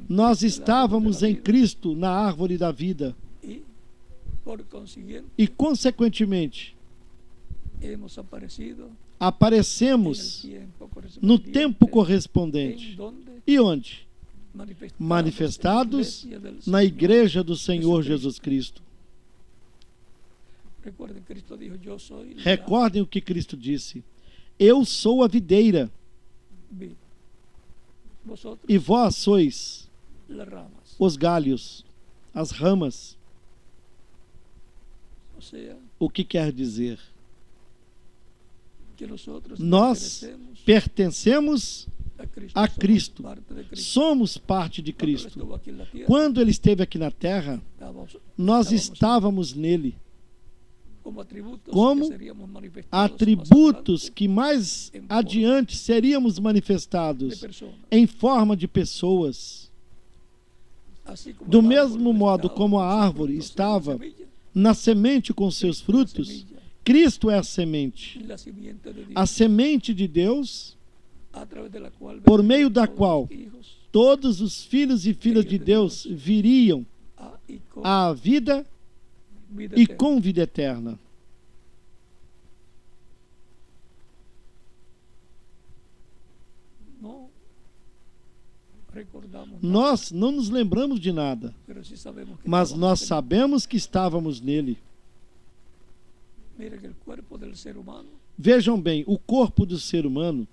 Speaker 1: Nós estávamos em Cristo, na árvore da vida. E, consequentemente, aparecemos no tempo correspondente. E onde? Manifestados na igreja do Senhor Jesus Cristo. Recordem o que Cristo disse: eu sou a videira, e vós sois os galhos, as ramas. O que quer dizer? Nós pertencemos a Cristo, somos parte de Cristo. Quando Ele esteve aqui na terra, nós estávamos nele, como atributos que mais adiante seríamos manifestados em forma de pessoas. Do mesmo modo como a árvore estava na semente com seus frutos, Cristo é a semente de Deus, por meio da qual todos os filhos e filhas de Deus viriam à vida e com vida eterna. Nós não nos lembramos de nada, mas nós sabemos que estávamos nele. Vejam bem, o corpo do ser humano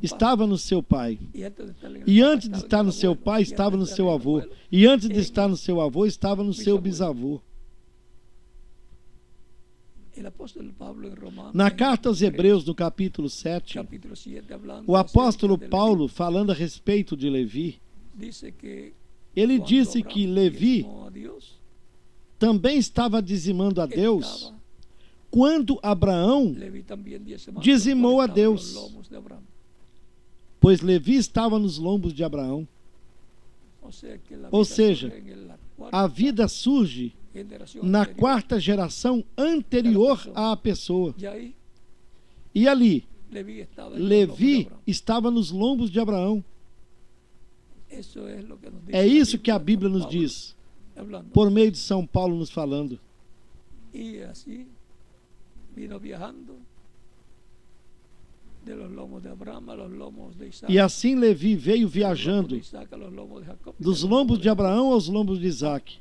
Speaker 1: estava no seu pai. E antes de estar no seu pai, estava no seu avô. E antes de estar no seu avô, estava no seu bisavô. Na carta aos Hebreus, no capítulo 7, o apóstolo Paulo, falando a respeito de Levi, ele disse que Levi também estava dizimando a Deus quando Abraão dizimou a Deus, pois Levi estava nos lombos de Abraão. Ou seja, a vida surge na quarta geração anterior à pessoa. E ali, Levi estava nos lombos de Abraão. É isso que a Bíblia nos diz, por meio de São Paulo nos falando. E assim Levi veio viajando dos lombos de Abraão aos lombos de Isaac,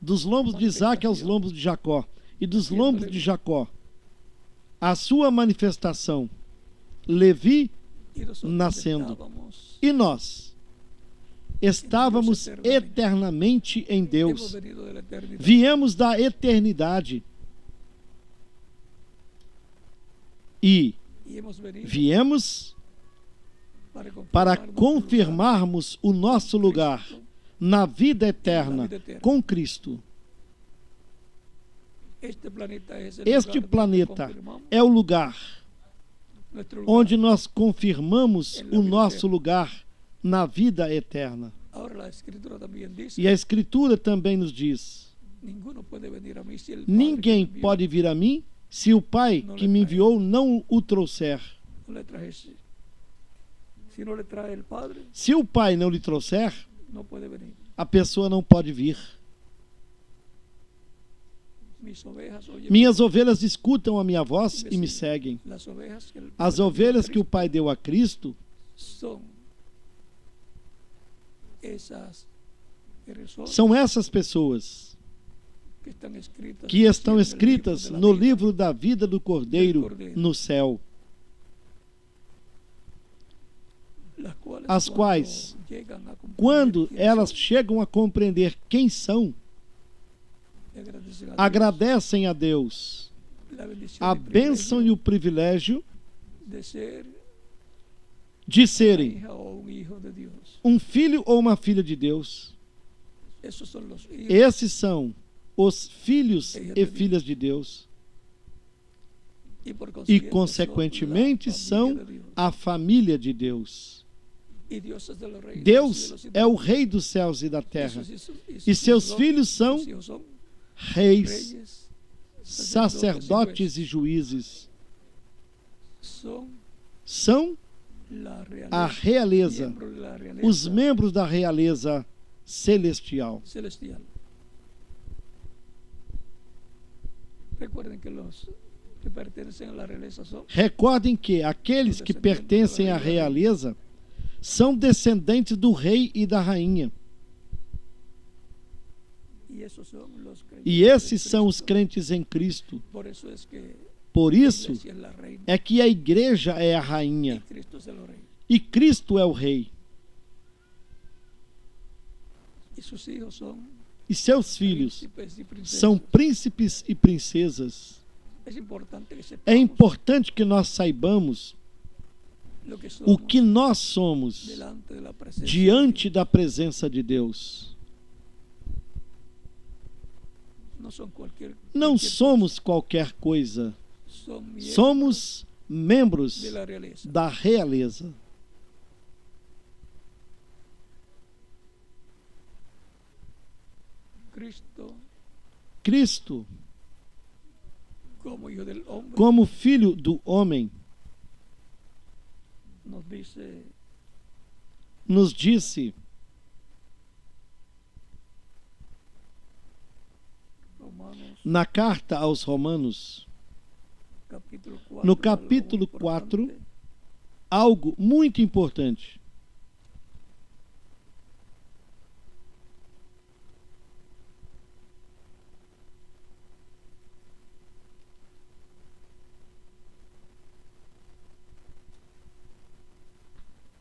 Speaker 1: dos lombos de Isaac aos lombos de Jacó, e dos lombos de Jacó a sua manifestação, Levi nascendo. E nós estávamos eternamente em Deus. Viemos da eternidade. E viemos para confirmarmos o nosso lugar na vida eterna com Cristo. Este planeta é o lugar onde nós confirmamos o nosso lugar na vida eterna. E a Escritura também nos diz: ninguém pode vir a mim se o Pai que me enviou não o trouxer. Se o Pai não lhe trouxer, a pessoa não pode vir. Minhas ovelhas escutam a minha voz e me seguem. As ovelhas que o Pai deu a Cristo são essas pessoas que estão escritas no livro da vida do Cordeiro no céu, as quais, quando elas chegam a compreender quem são, agradecem a Deus a bênção e o privilégio de serem um filho ou uma filha de Deus. Esses são os filhos e filhas de Deus. E, consequentemente, são a família de Deus. Deus é o Rei dos céus e da terra. E seus filhos são reis, sacerdotes e juízes. São a realeza, os membros da realeza celestial. Recordem que aqueles que pertencem à realeza são descendentes do rei e da rainha. E esses são os crentes em Cristo. Por isso é que a igreja é a rainha e Cristo é o rei. E seus filhos são príncipes e princesas. É importante que nós saibamos o que nós somos diante da presença de Deus. Não somos qualquer coisa. Somos membros da realeza. Cristo, como filho do homem, nos disse na carta aos Romanos, no capítulo 4, algo muito importante.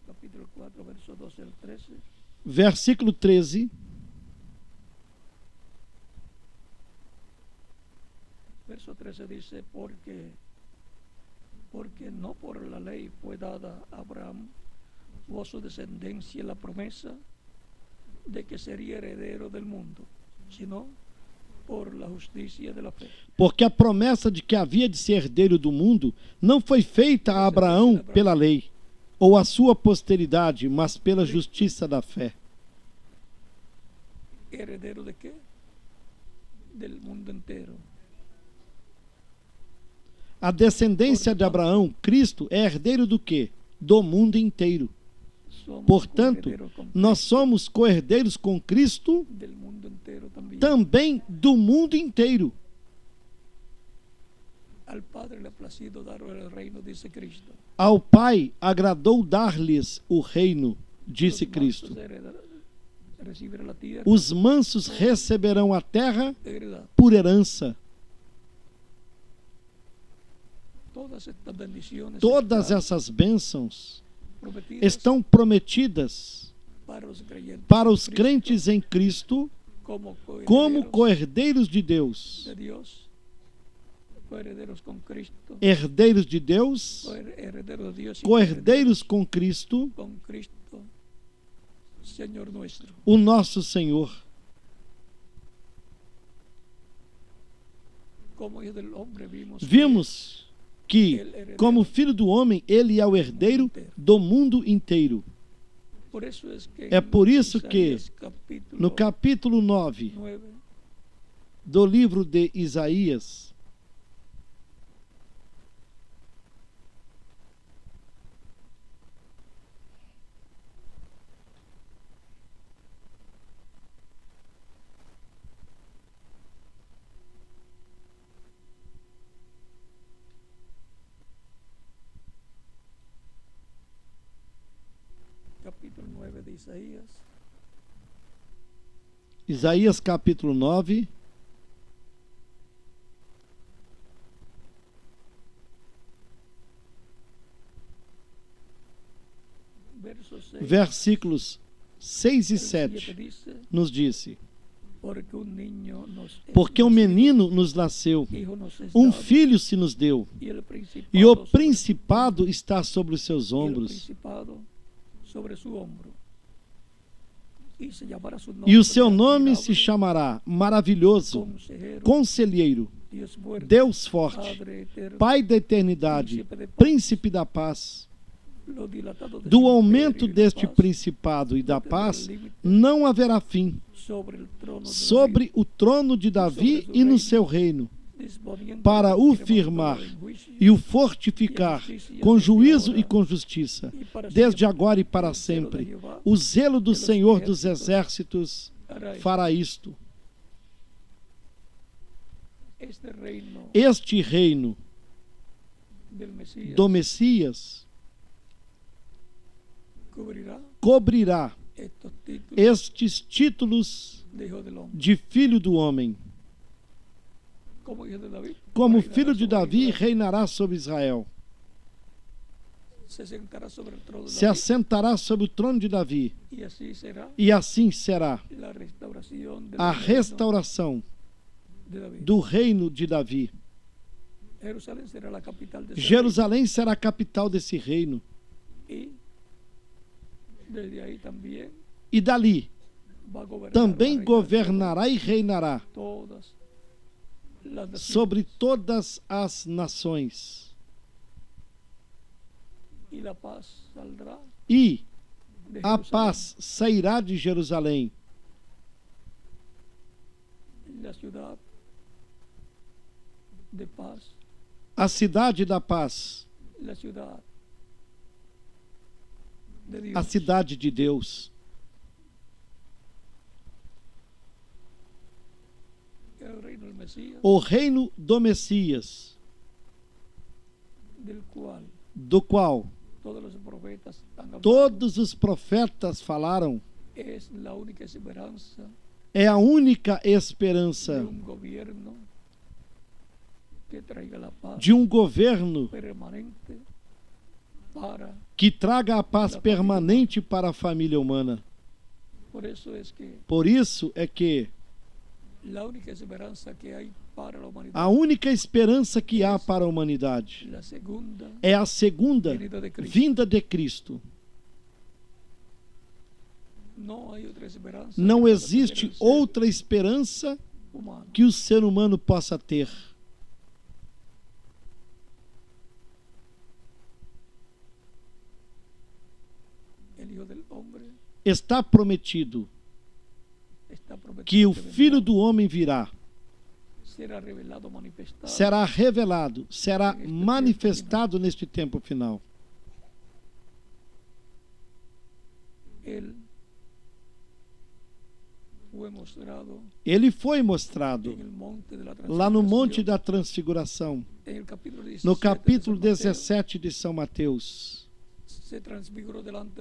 Speaker 2: Capítulo 4, verso 12 al 13.
Speaker 1: Versículo 13.
Speaker 2: Verso 13 dice, porque no por la ley fue dada a Abraham o a su descendencia la promesa de que sería heredero del mundo, sino por la justicia de la fe.
Speaker 1: Porque a promessa de que havia de ser herdeiro do mundo não foi feita a Abraão pela lei, ou a sua posteridade, mas pela justiça da fé.
Speaker 2: ¿Heredero de qué? Del mundo entero.
Speaker 1: A descendência de Abraão, Cristo, é herdeiro do quê? Do mundo inteiro. Portanto, nós somos co-herdeiros com Cristo também do mundo inteiro. Ao Pai agradou dar-lhes o reino, disse Cristo. Os mansos receberão a terra por herança. Todas essas bênçãos estão prometidas para os crentes em Cristo como co-herdeiros de Deus. Herdeiros de Deus, co-herdeiros com Cristo, o nosso Senhor. Vimos que, como filho do homem, ele é o herdeiro do mundo inteiro. É por isso que, no capítulo 9 do livro de Isaías,
Speaker 2: capítulo 9 de Isaías.
Speaker 1: Isaías capítulo 9. Versículos 6 e 7 nos disse: porque um menino nos nasceu, um filho se nos deu, e o principado está sobre os seus ombros. E o seu nome se chamará Maravilhoso, Conselheiro, Deus Forte, Pai da Eternidade, Príncipe da Paz. Do aumento deste principado e da paz não haverá fim sobre o trono de Davi e no seu reino, para o firmar e o fortificar com juízo e com justiça, desde agora e para sempre. O zelo do Senhor dos Exércitos fará isto. Este reino do Messias cobrirá estes títulos de filho do homem. Como filho de Davi, reinará sobre Israel. Se assentará sobre o trono de Davi. E assim será a restauração do reino de Davi. Jerusalém será a capital desse reino. E dali também governará e reinará sobre todas as nações. E a paz sairá de Jerusalém. A cidade da paz. A cidade de Deus. O reino do Messias, do qual todos os profetas falaram, é a única esperança de um governo que traga a paz permanente para a família humana. Por isso é que a única esperança que há para a humanidade é a segunda vinda de Cristo. Não existe outra esperança que o ser humano possa ter. Está prometido que o Filho do Homem virá, será revelado, será manifestado neste tempo final. Ele foi mostrado lá no Monte da Transfiguração, no capítulo 17 de São Mateus.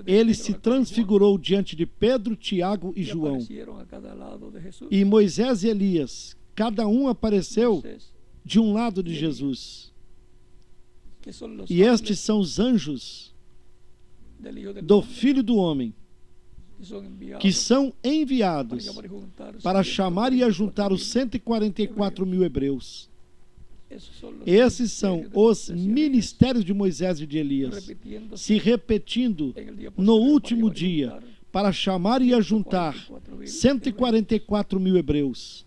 Speaker 1: Ele se transfigurou diante de Pedro, Tiago e João. E Moisés e Elias, cada um apareceu de um lado de Jesus. E estes são os anjos do Filho do Homem, que são enviados para chamar e ajuntar os 144.000 hebreus. Esses são os ministérios de Moisés e de Elias, se repetindo no último dia, para chamar e ajuntar 144.000 hebreus.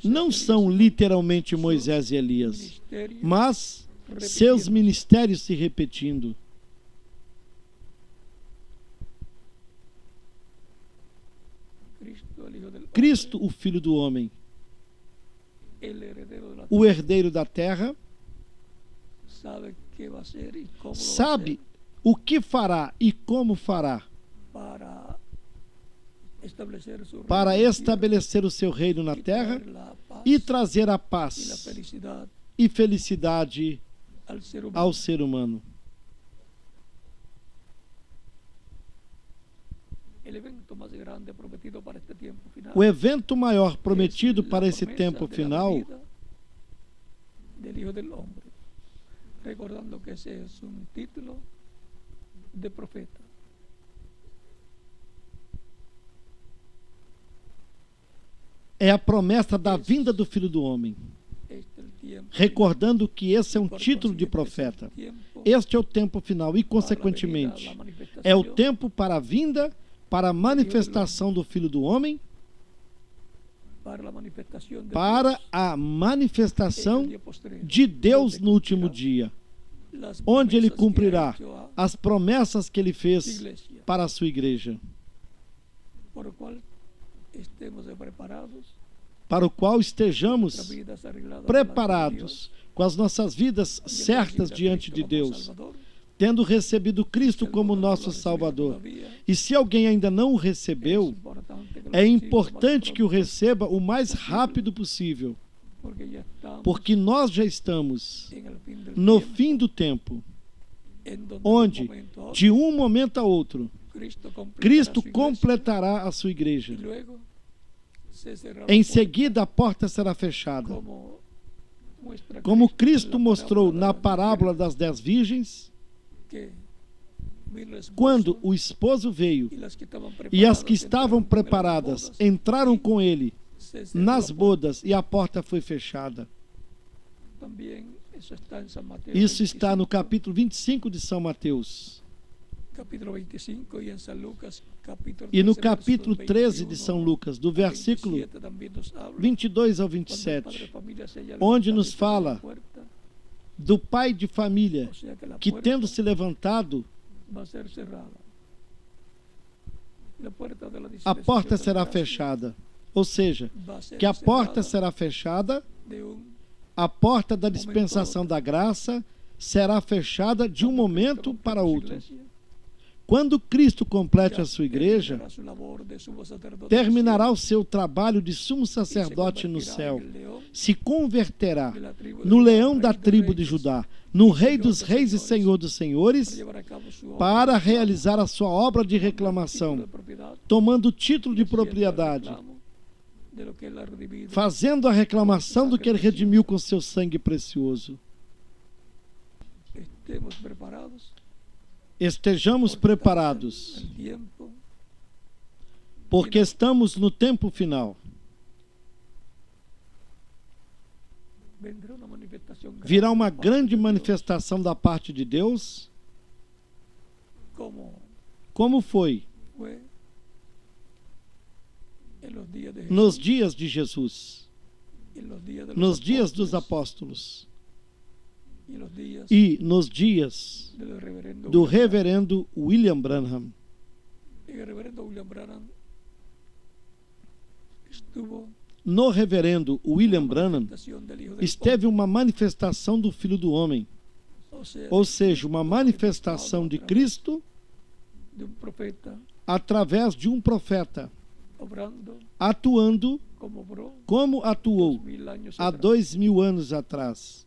Speaker 1: Não são literalmente Moisés e Elias, mas seus ministérios se repetindo. Cristo, o Filho do Homem, o herdeiro da terra, sabe o que fará e como fará para estabelecer o seu reino na terra e trazer a paz e felicidade ao ser humano. O evento maior prometido para esse tempo final
Speaker 2: recordando que esse é um título de profeta.
Speaker 1: É a promessa da vinda do Filho do Homem, recordando que esse é um título de profeta. Este é o tempo final e, consequentemente, é o tempo para a vinda, para a manifestação do Filho do Homem, para a manifestação de Deus no último dia, onde ele cumprirá as promessas que ele fez para a sua igreja, para o qual estejamos preparados, com as nossas vidas certas diante de Deus, tendo recebido Cristo como nosso Salvador. E se alguém ainda não o recebeu, é importante que o receba o mais rápido possível, porque nós já estamos no fim do tempo, onde, de um momento a outro, Cristo completará a sua igreja. Em seguida, a porta será fechada. Como Cristo mostrou na parábola das 10 virgens, quando o esposo veio e as que estavam preparadas entraram com ele nas bodas e a porta foi fechada. Isso está no capítulo 25 de São Mateus. E no capítulo 13 de São Lucas, do versículo 22 ao 27, onde nos fala do pai de família que, tendo se levantado, a porta será fechada. Ou seja, que a porta será fechada, a porta da dispensação da graça será fechada de um momento para outro. Quando Cristo complete a sua igreja, terminará o seu trabalho de sumo sacerdote no céu, se converterá no leão da tribo de Judá, no Rei dos reis e Senhor dos senhores, para realizar a sua obra de reclamação, tomando o título de propriedade, fazendo a reclamação do que ele redimiu com seu sangue precioso. Estejamos preparados, porque estamos no tempo final. Virá uma grande manifestação da parte de Deus, como foi nos dias de Jesus, nos dias dos apóstolos e nos dias do reverendo William Branham. No reverendo William Branham esteve uma manifestação do Filho do Homem, ou seja, uma manifestação de Cristo através de um profeta, atuando como atuou há 2000 anos atrás.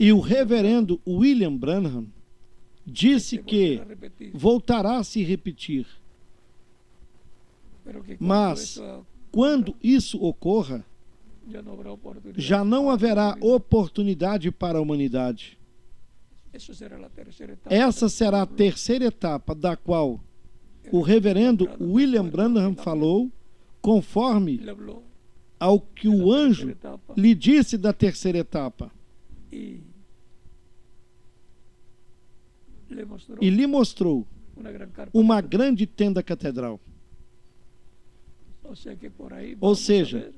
Speaker 1: E o reverendo William Branham disse que voltará a se repetir. Mas, quando isso ocorra, já não haverá oportunidade para a humanidade. Essa será a terceira etapa da qual o reverendo William Branham falou, conforme ao que o anjo lhe disse da terceira etapa. E lhe mostrou uma grande tenda catedral. Ou seja,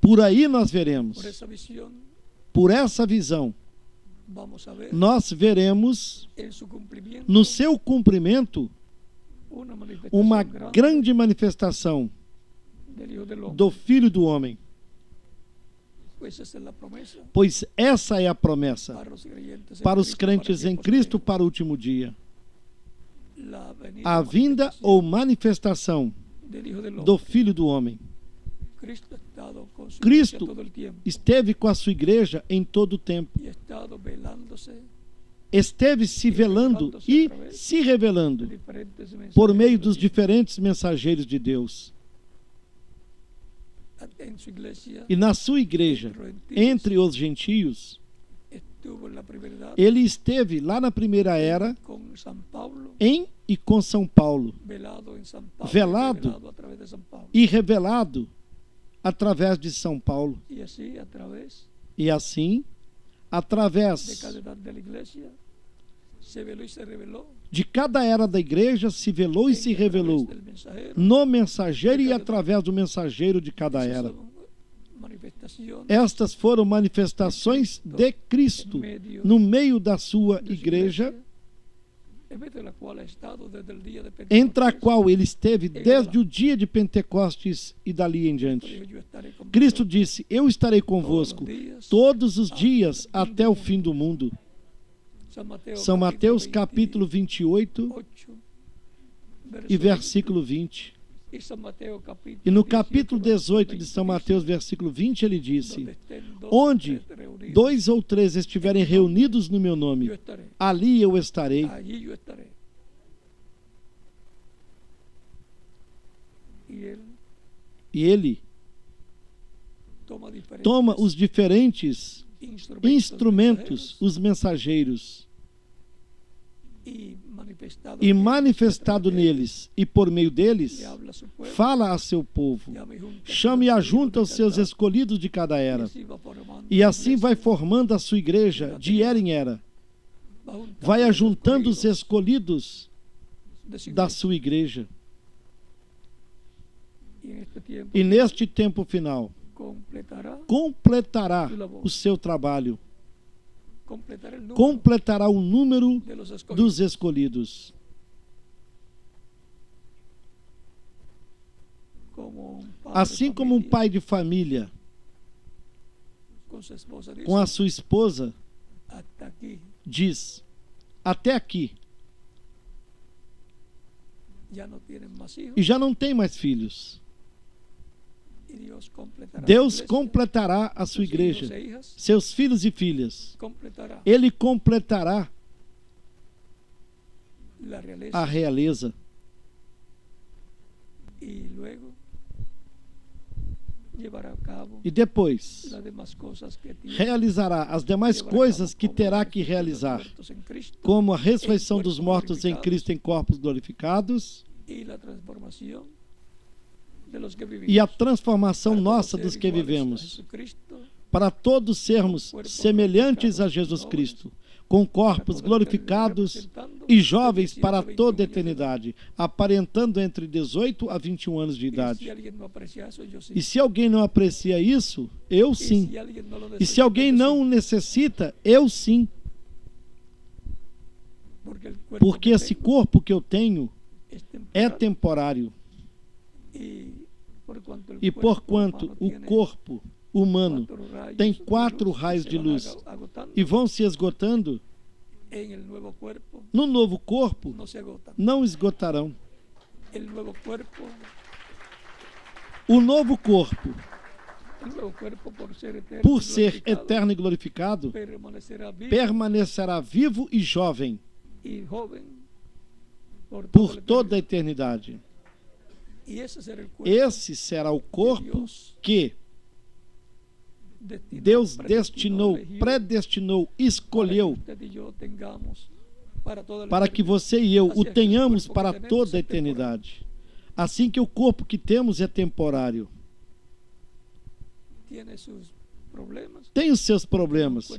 Speaker 1: por aí nós veremos, por essa visão, nós veremos no seu cumprimento uma grande manifestação do Filho do Homem. Pois essa é a promessa para os crentes em Cristo para o último dia. A vinda ou manifestação do Filho do Homem. Cristo esteve com a sua igreja em todo o tempo. Esteve se velando e se revelando por meio dos diferentes mensageiros de Deus. E na sua igreja, entre os gentios, ele esteve lá na primeira era em e com São Paulo, velado e revelado através de São Paulo. E assim, através de cada era da igreja, se velou e se revelou no mensageiro e através do mensageiro de cada era. Estas foram manifestações de Cristo no meio da sua igreja, entre a qual ele esteve desde o dia de Pentecostes e dali em diante. Cristo disse: eu estarei convosco todos os dias até o fim do mundo. São Mateus capítulo 28 e versículo 20. E no capítulo 18 de São Mateus, versículo 20, ele disse: onde 2 ou 3 estiverem reunidos no meu nome, ali eu estarei. E ele toma os diferentes instrumentos, os mensageiros, e manifestado neles e por meio deles, fala a seu povo, chame e ajunta os seus escolhidos de cada era, e assim vai formando a sua igreja de era em era, vai ajuntando os escolhidos da sua igreja, e neste tempo final completará o seu trabalho, completará o número dos escolhidos. Assim como um pai de família com a sua esposa diz: até aqui, e já não tem mais filhos. Deus completará a sua igreja, seus filhos e filhas. Ele completará a realeza. E depois realizará as demais coisas que terá que realizar, como a ressurreição dos mortos em Cristo em corpos glorificados e a transformação nossa dos que vivemos, para todos sermos semelhantes a Jesus Cristo, com corpos glorificados e jovens para toda a eternidade, aparentando entre 18 a 21 anos de idade. E se alguém não aprecia isso, eu sim. E se alguém não necessita, eu sim. Porque esse corpo que eu tenho é temporário. E porquanto o corpo humano tem 4 raios de luz e vão se esgotando, no novo corpo não esgotarão. O novo corpo, por ser eterno e glorificado, permanecerá vivo e jovem por toda a eternidade. Esse será o corpo que Deus destinou, predestinou, escolheu para que você e eu o tenhamos para toda a eternidade. Assim que o corpo que temos é temporário. Tem os seus problemas,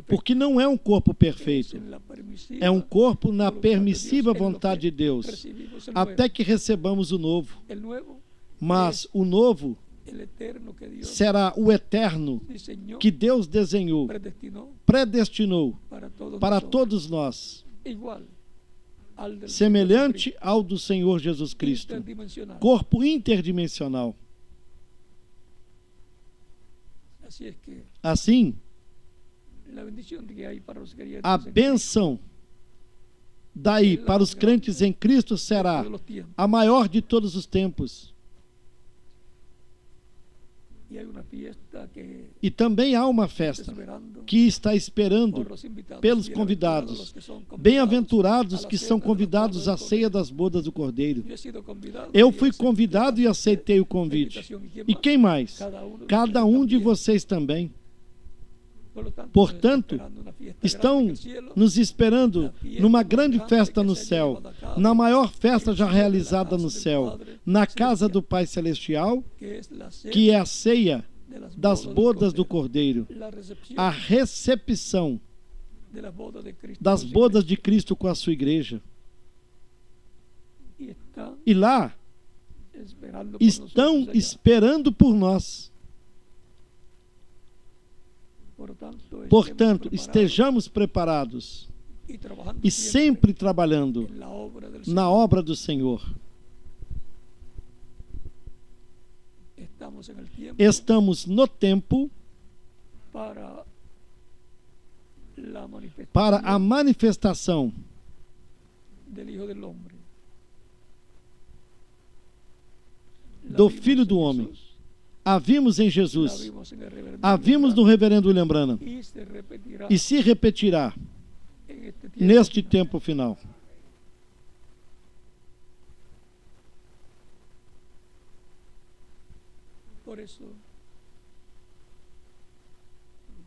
Speaker 1: porque não é um corpo perfeito. É um corpo na permissiva vontade de Deus, até que recebamos o novo. Mas o novo será o eterno que Deus desenhou, predestinou para todos nós, semelhante ao do Senhor Jesus Cristo, corpo interdimensional. Assim, a bênção daí para os crentes em Cristo será a maior de todos os tempos. E também há uma festa que está esperando pelos convidados. Bem-aventurados que são convidados à ceia das bodas do Cordeiro. Eu fui convidado e aceitei o convite. E quem mais? Cada um de vocês também. Portanto, estão nos esperando numa grande festa no céu, na maior festa já realizada no céu, na casa do Pai Celestial, que é a ceia das bodas do Cordeiro, a recepção das bodas de Cristo com a sua igreja. E lá estão esperando por nós Portanto, estejamos preparados e sempre trabalhando na obra do Senhor. Estamos no tempo para a manifestação do Filho do Homem. A vimos em Jesus, a vimos no reverendo William Branham e se repetirá neste tempo final.
Speaker 2: Por isso,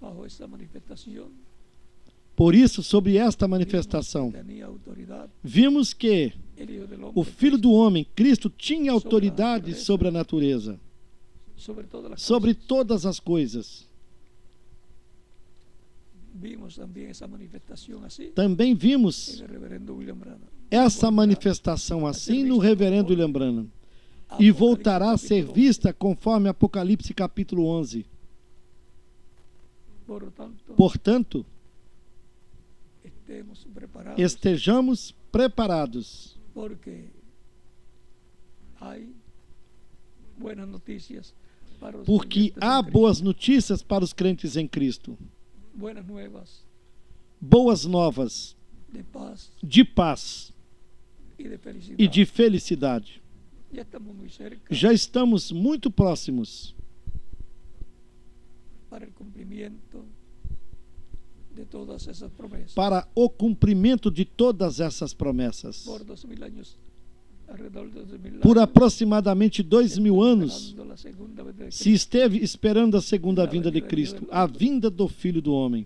Speaker 2: bajo essa manifestação,
Speaker 1: por isso, sobre esta manifestação, vimos que o Filho do Homem, Cristo, tinha autoridade sobre a natureza, sobre todas as coisas. Também vimos essa manifestação assim no reverendo William Branham. E voltará a ser vista conforme Apocalipse capítulo 11. Portanto, estejamos preparados, porque há boas notícias para os crentes em Cristo. Boas novas de paz e de felicidade. Já estamos muito próximos para o cumprimento de todas essas promessas. Por aproximadamente 2000 anos, se esteve esperando a segunda vinda de Cristo, a vinda do Filho do Homem.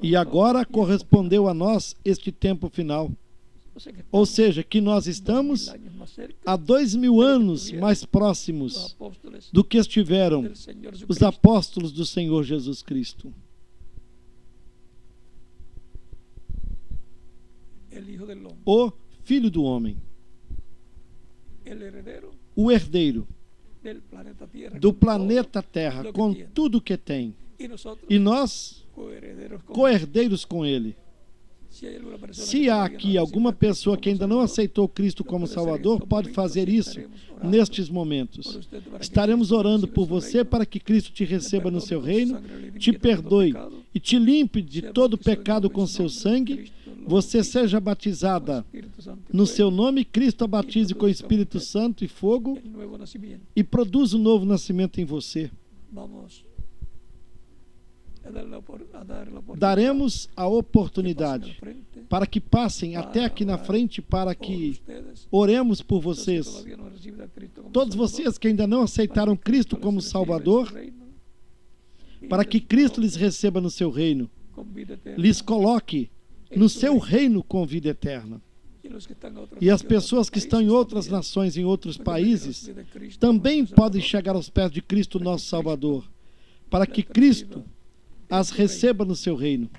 Speaker 1: E agora correspondeu a nós este tempo final. Ou seja, que nós estamos há 2000 anos mais próximos do que estiveram os apóstolos do Senhor Jesus Cristo. O Filho do Homem, o herdeiro do planeta Terra, com tudo que tem, e nós, co-herdeiros com Ele. Se há aqui alguma pessoa que ainda não aceitou Cristo como Salvador, pode fazer isso nestes momentos. Estaremos orando por você para que Cristo te receba no seu reino, te perdoe e te limpe de todo pecado com seu sangue. Você seja batizada no seu nome, Cristo a batize com o Espírito Santo e fogo e produza um novo nascimento em você. Daremos a oportunidade para que passem até aqui na frente, para que oremos por vocês. Todos vocês que ainda não aceitaram Cristo como Salvador, para que Cristo lhes receba no seu reino, lhes coloque no seu reino com vida eterna. E as pessoas que estão em outras nações, em outros países, também podem chegar aos pés de Cristo, nosso Salvador, para que Cristo as receba no seu reino.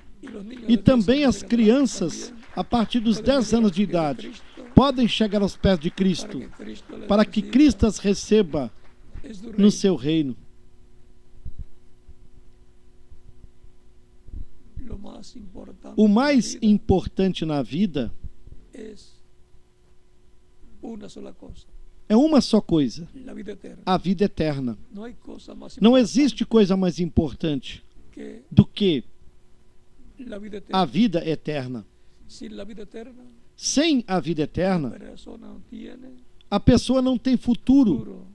Speaker 1: E também as crianças, a partir dos 10 anos de idade, podem chegar aos pés de Cristo, para que Cristo as receba no seu reino. O mais importante na vida é uma só coisa: a vida eterna. Não existe coisa mais importante do que a vida eterna. Sem a vida eterna, a pessoa não tem futuro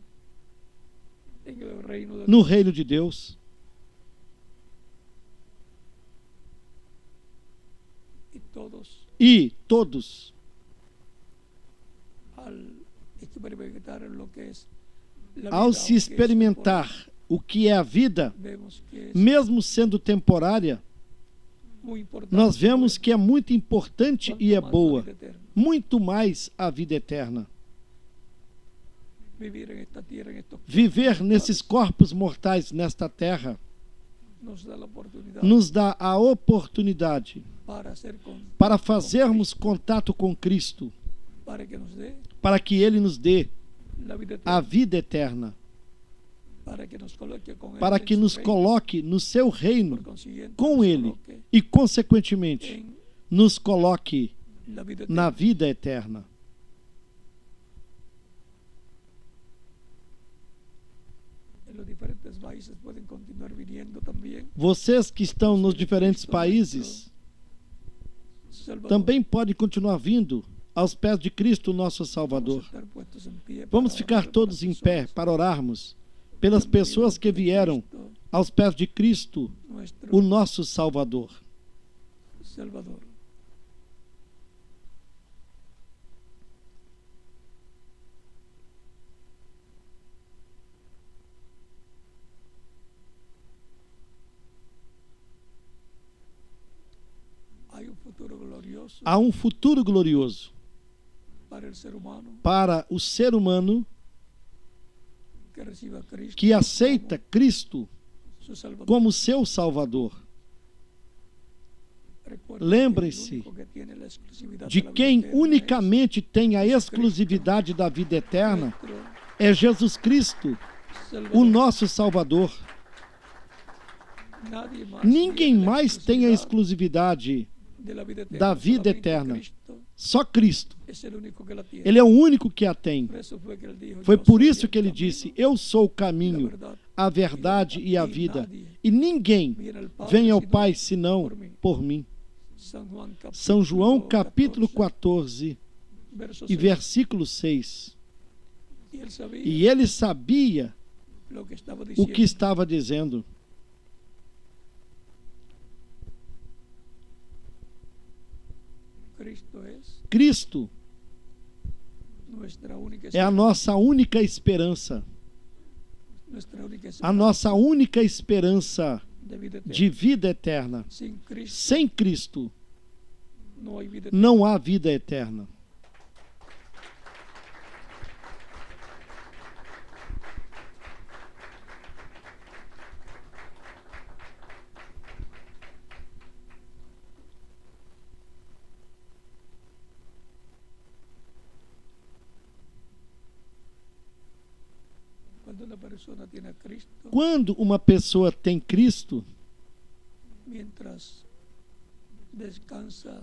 Speaker 1: no reino de Deus. E todos, ao se experimentar o que é a vida, mesmo sendo temporária, nós vemos que é muito importante e é boa, muito mais a vida eterna. Viver nesses corpos mortais nesta terra nos dá a oportunidade para fazermos contato com Cristo, para que Ele nos dê a vida eterna. para que nos coloque no seu reino com Ele e, consequentemente, nos coloque na vida eterna. Vocês que estão nos diferentes países também podem continuar vindo aos pés de Cristo, nosso Salvador. Vamos ficar todos em pé para orarmos pelas pessoas que vieram aos pés de Cristo, o nosso Salvador. Há um futuro glorioso para o ser humano que aceita Cristo como seu Salvador. Lembrem-se de quem unicamente tem a exclusividade da vida eterna. É Jesus Cristo, o nosso Salvador. Ninguém mais tem a exclusividade da vida eterna. Só Cristo. Ele é o único que a tem. Foi por isso que ele disse: eu sou o caminho, a verdade e a vida, e ninguém vem ao Pai senão por mim. São João capítulo 14 e versículo 6. E ele sabia o que estava dizendo. Cristo é a nossa única esperança, a nossa única esperança de vida eterna. Sem Cristo não há vida eterna. Quando uma pessoa tem Cristo,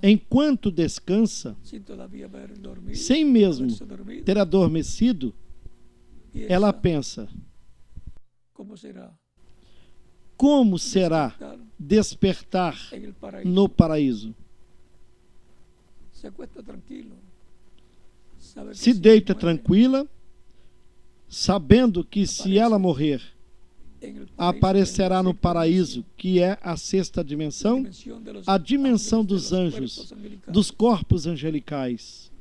Speaker 1: enquanto descansa, sem mesmo ter adormecido, ela pensa: como será despertar no paraíso? Se deita tranquila, sabendo que se ela morrer, aparecerá no paraíso, que é a sexta dimensão, a dimensão dos anjos, dos corpos angelicais,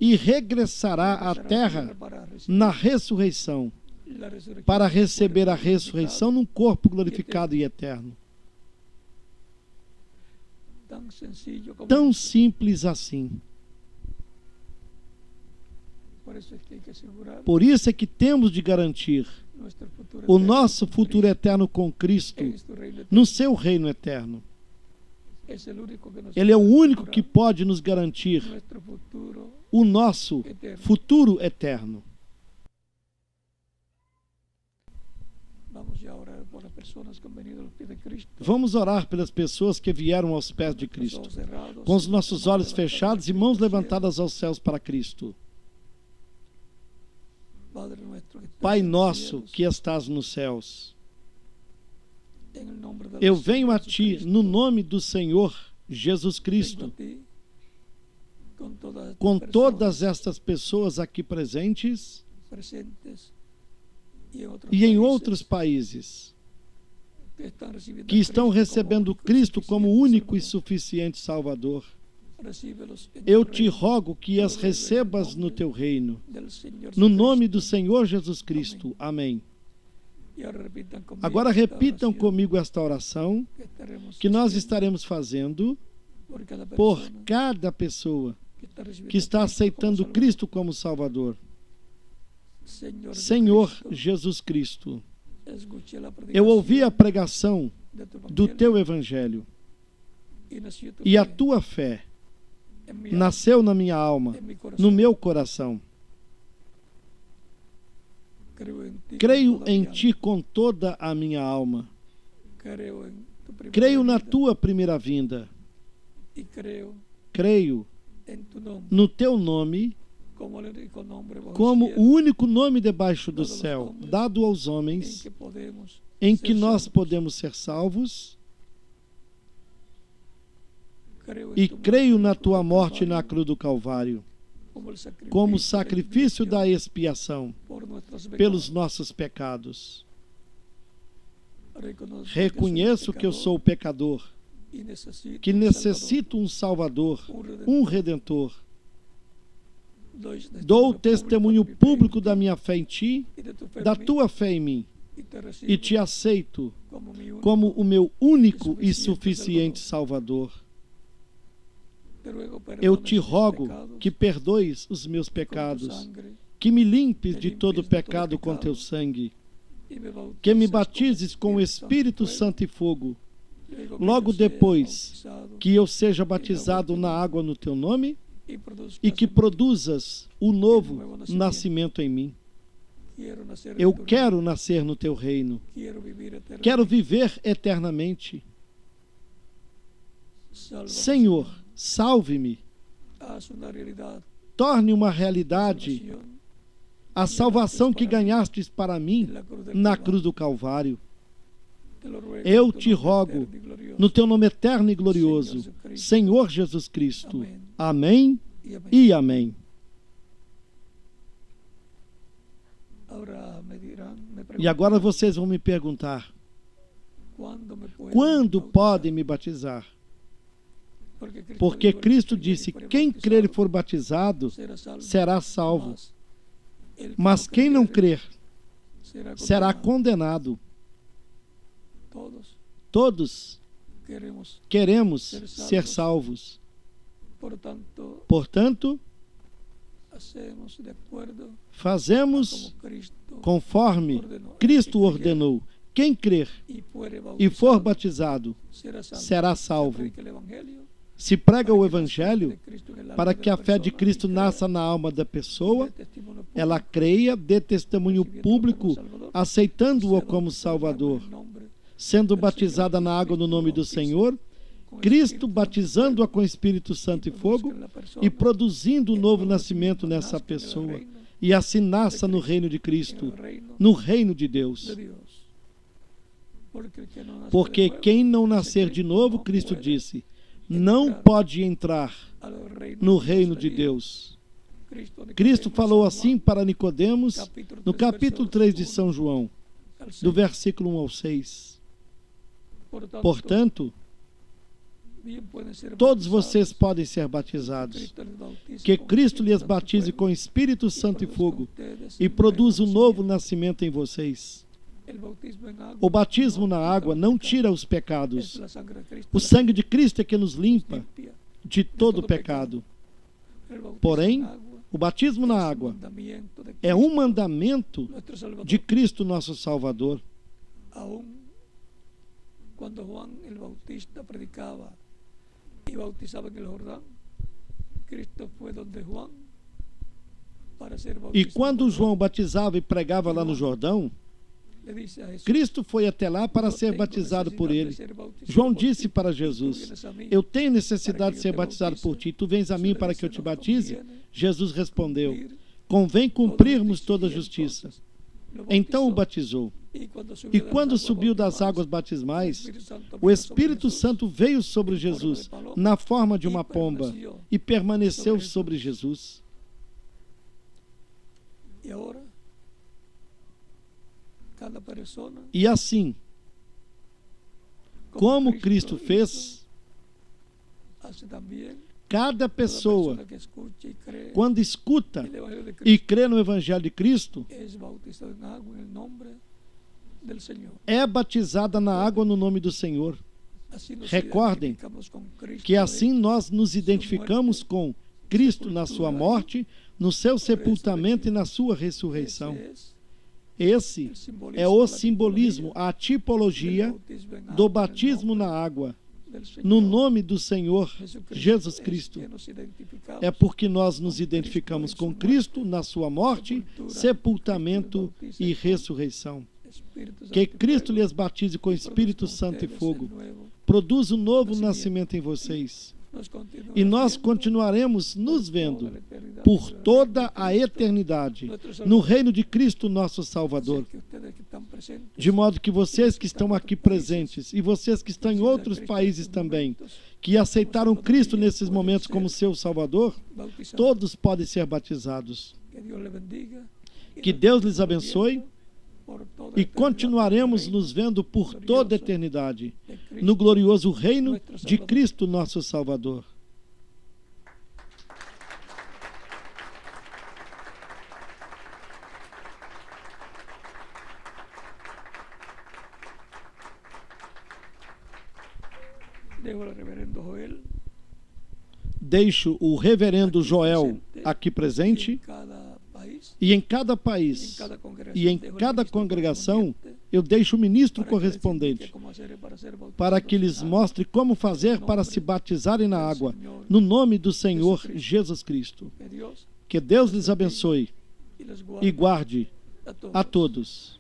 Speaker 1: e regressará à terra na ressurreição, para receber a ressurreição num corpo glorificado e eterno. Tão simples assim. Por isso é que temos de garantir o nosso futuro eterno com Cristo no seu reino eterno. Ele é o único que pode nos garantir o nosso futuro eterno. Vamos orar pelas pessoas que vieram aos pés de Cristo, com os nossos olhos fechados e mãos levantadas aos céus para Cristo. Pai nosso que estás nos céus, eu venho a Ti no nome do Senhor Jesus Cristo, com todas estas pessoas aqui presentes e em outros países que estão recebendo Cristo como único e suficiente Salvador. Eu te rogo que as recebas no teu reino, no nome do Senhor Jesus Cristo. Amém. Agora repitam comigo esta oração que nós estaremos fazendo por cada pessoa que está aceitando Cristo como Salvador. Senhor Jesus Cristo, eu ouvi a pregação do teu Evangelho e a tua fé nasceu na minha alma, no meu coração. Creio em ti com toda a minha alma. Creio na tua primeira vinda. Creio no teu nome como o único nome debaixo do céu, dado aos homens, em que nós podemos ser salvos. E creio na tua morte na cruz do Calvário, como sacrifício da expiação pelos nossos pecados. Reconheço que eu sou pecador, que necessito um Salvador, um Redentor. Dou testemunho público da minha fé em ti, da tua fé em mim, e te aceito como o meu único e suficiente Salvador. Eu te rogo que perdoes os meus pecados, que me limpes de todo pecado com teu sangue, que me batizes com o Espírito Santo e fogo, logo depois que eu seja batizado na água no teu nome, e que produzas o novo nascimento em mim. Eu quero nascer no teu reino, quero viver eternamente. Senhor, salve-me, torne uma realidade a salvação que ganhastes para mim na cruz do Calvário. Eu te rogo, no teu nome eterno e glorioso, Senhor Jesus Cristo. Amém e amém. E agora vocês vão me perguntar: quando podem me batizar? Porque Cristo disse: quem crer e for batizado será salvo, mas quem não crer será condenado. Todos queremos ser salvos. Portanto, fazemos conforme Cristo ordenou. Quem crer e for batizado será salvo. Se prega o Evangelho para que a fé de Cristo nasça na alma da pessoa, ela creia, dê testemunho público, aceitando-o como Salvador, sendo batizada na água no nome do Senhor, Cristo batizando-a com Espírito Santo e fogo e produzindo um novo nascimento nessa pessoa, e assim nasça no reino de Cristo, no reino de Deus. Porque quem não nascer de novo, Cristo disse, não pode entrar no reino de Deus. Cristo falou assim para Nicodemos no capítulo 3 de São João, do versículo 1 ao 6. Portanto, todos vocês podem ser batizados. Que Cristo lhes batize com Espírito Santo e fogo e produza um novo nascimento em vocês. O batismo na água não tira os pecados. O sangue de Cristo é que nos limpa de todo pecado. Porém, o batismo na água é um mandamento de Cristo, nosso Salvador.
Speaker 2: Quando Juan el Bautista predicaba y bautizaba en el Jordán, Cristo fue donde Juan para ser bautizado.
Speaker 1: E quando João batizava e pregava lá no Jordão, Cristo foi até lá para ser batizado por ele. João disse para Jesus: eu tenho necessidade de ser batizado por ti, tu vens a mim para que eu te batize? Jesus respondeu: convém cumprirmos toda a justiça. Então o batizou. E quando subiu das águas batismais, o Espírito Santo veio sobre Jesus na forma de uma pomba e permaneceu sobre Jesus. E assim, como Cristo fez, cada pessoa, quando escuta e crê no Evangelho de Cristo, é batizada na água no nome do Senhor. Recordem que assim nós nos identificamos com Cristo na sua morte, no seu sepultamento e na sua ressurreição. Esse é o simbolismo, a tipologia do batismo na água no nome do Senhor Jesus Cristo. É porque nós nos identificamos com Cristo na sua morte, sepultamento e ressurreição. Que Cristo lhes batize com Espírito Santo e fogo. Produza um novo nascimento em vocês. E nós continuaremos nos vendo por toda a eternidade no reino de Cristo, nosso Salvador. De modo que vocês que estão aqui presentes e vocês que estão em outros países também, que aceitaram Cristo nesses momentos como seu Salvador, todos podem ser batizados. Que Deus lhes abençoe. E continuaremos nos vendo por toda a eternidade, no glorioso reino de Cristo, nosso Salvador. Deixo o reverendo Joel aqui presente. E em cada país e em cada congregação, eu deixo o ministro correspondente para que lhes mostre como fazer para se batizarem na água, no nome do Senhor Jesus Cristo. Que Deus lhes abençoe e guarde a todos.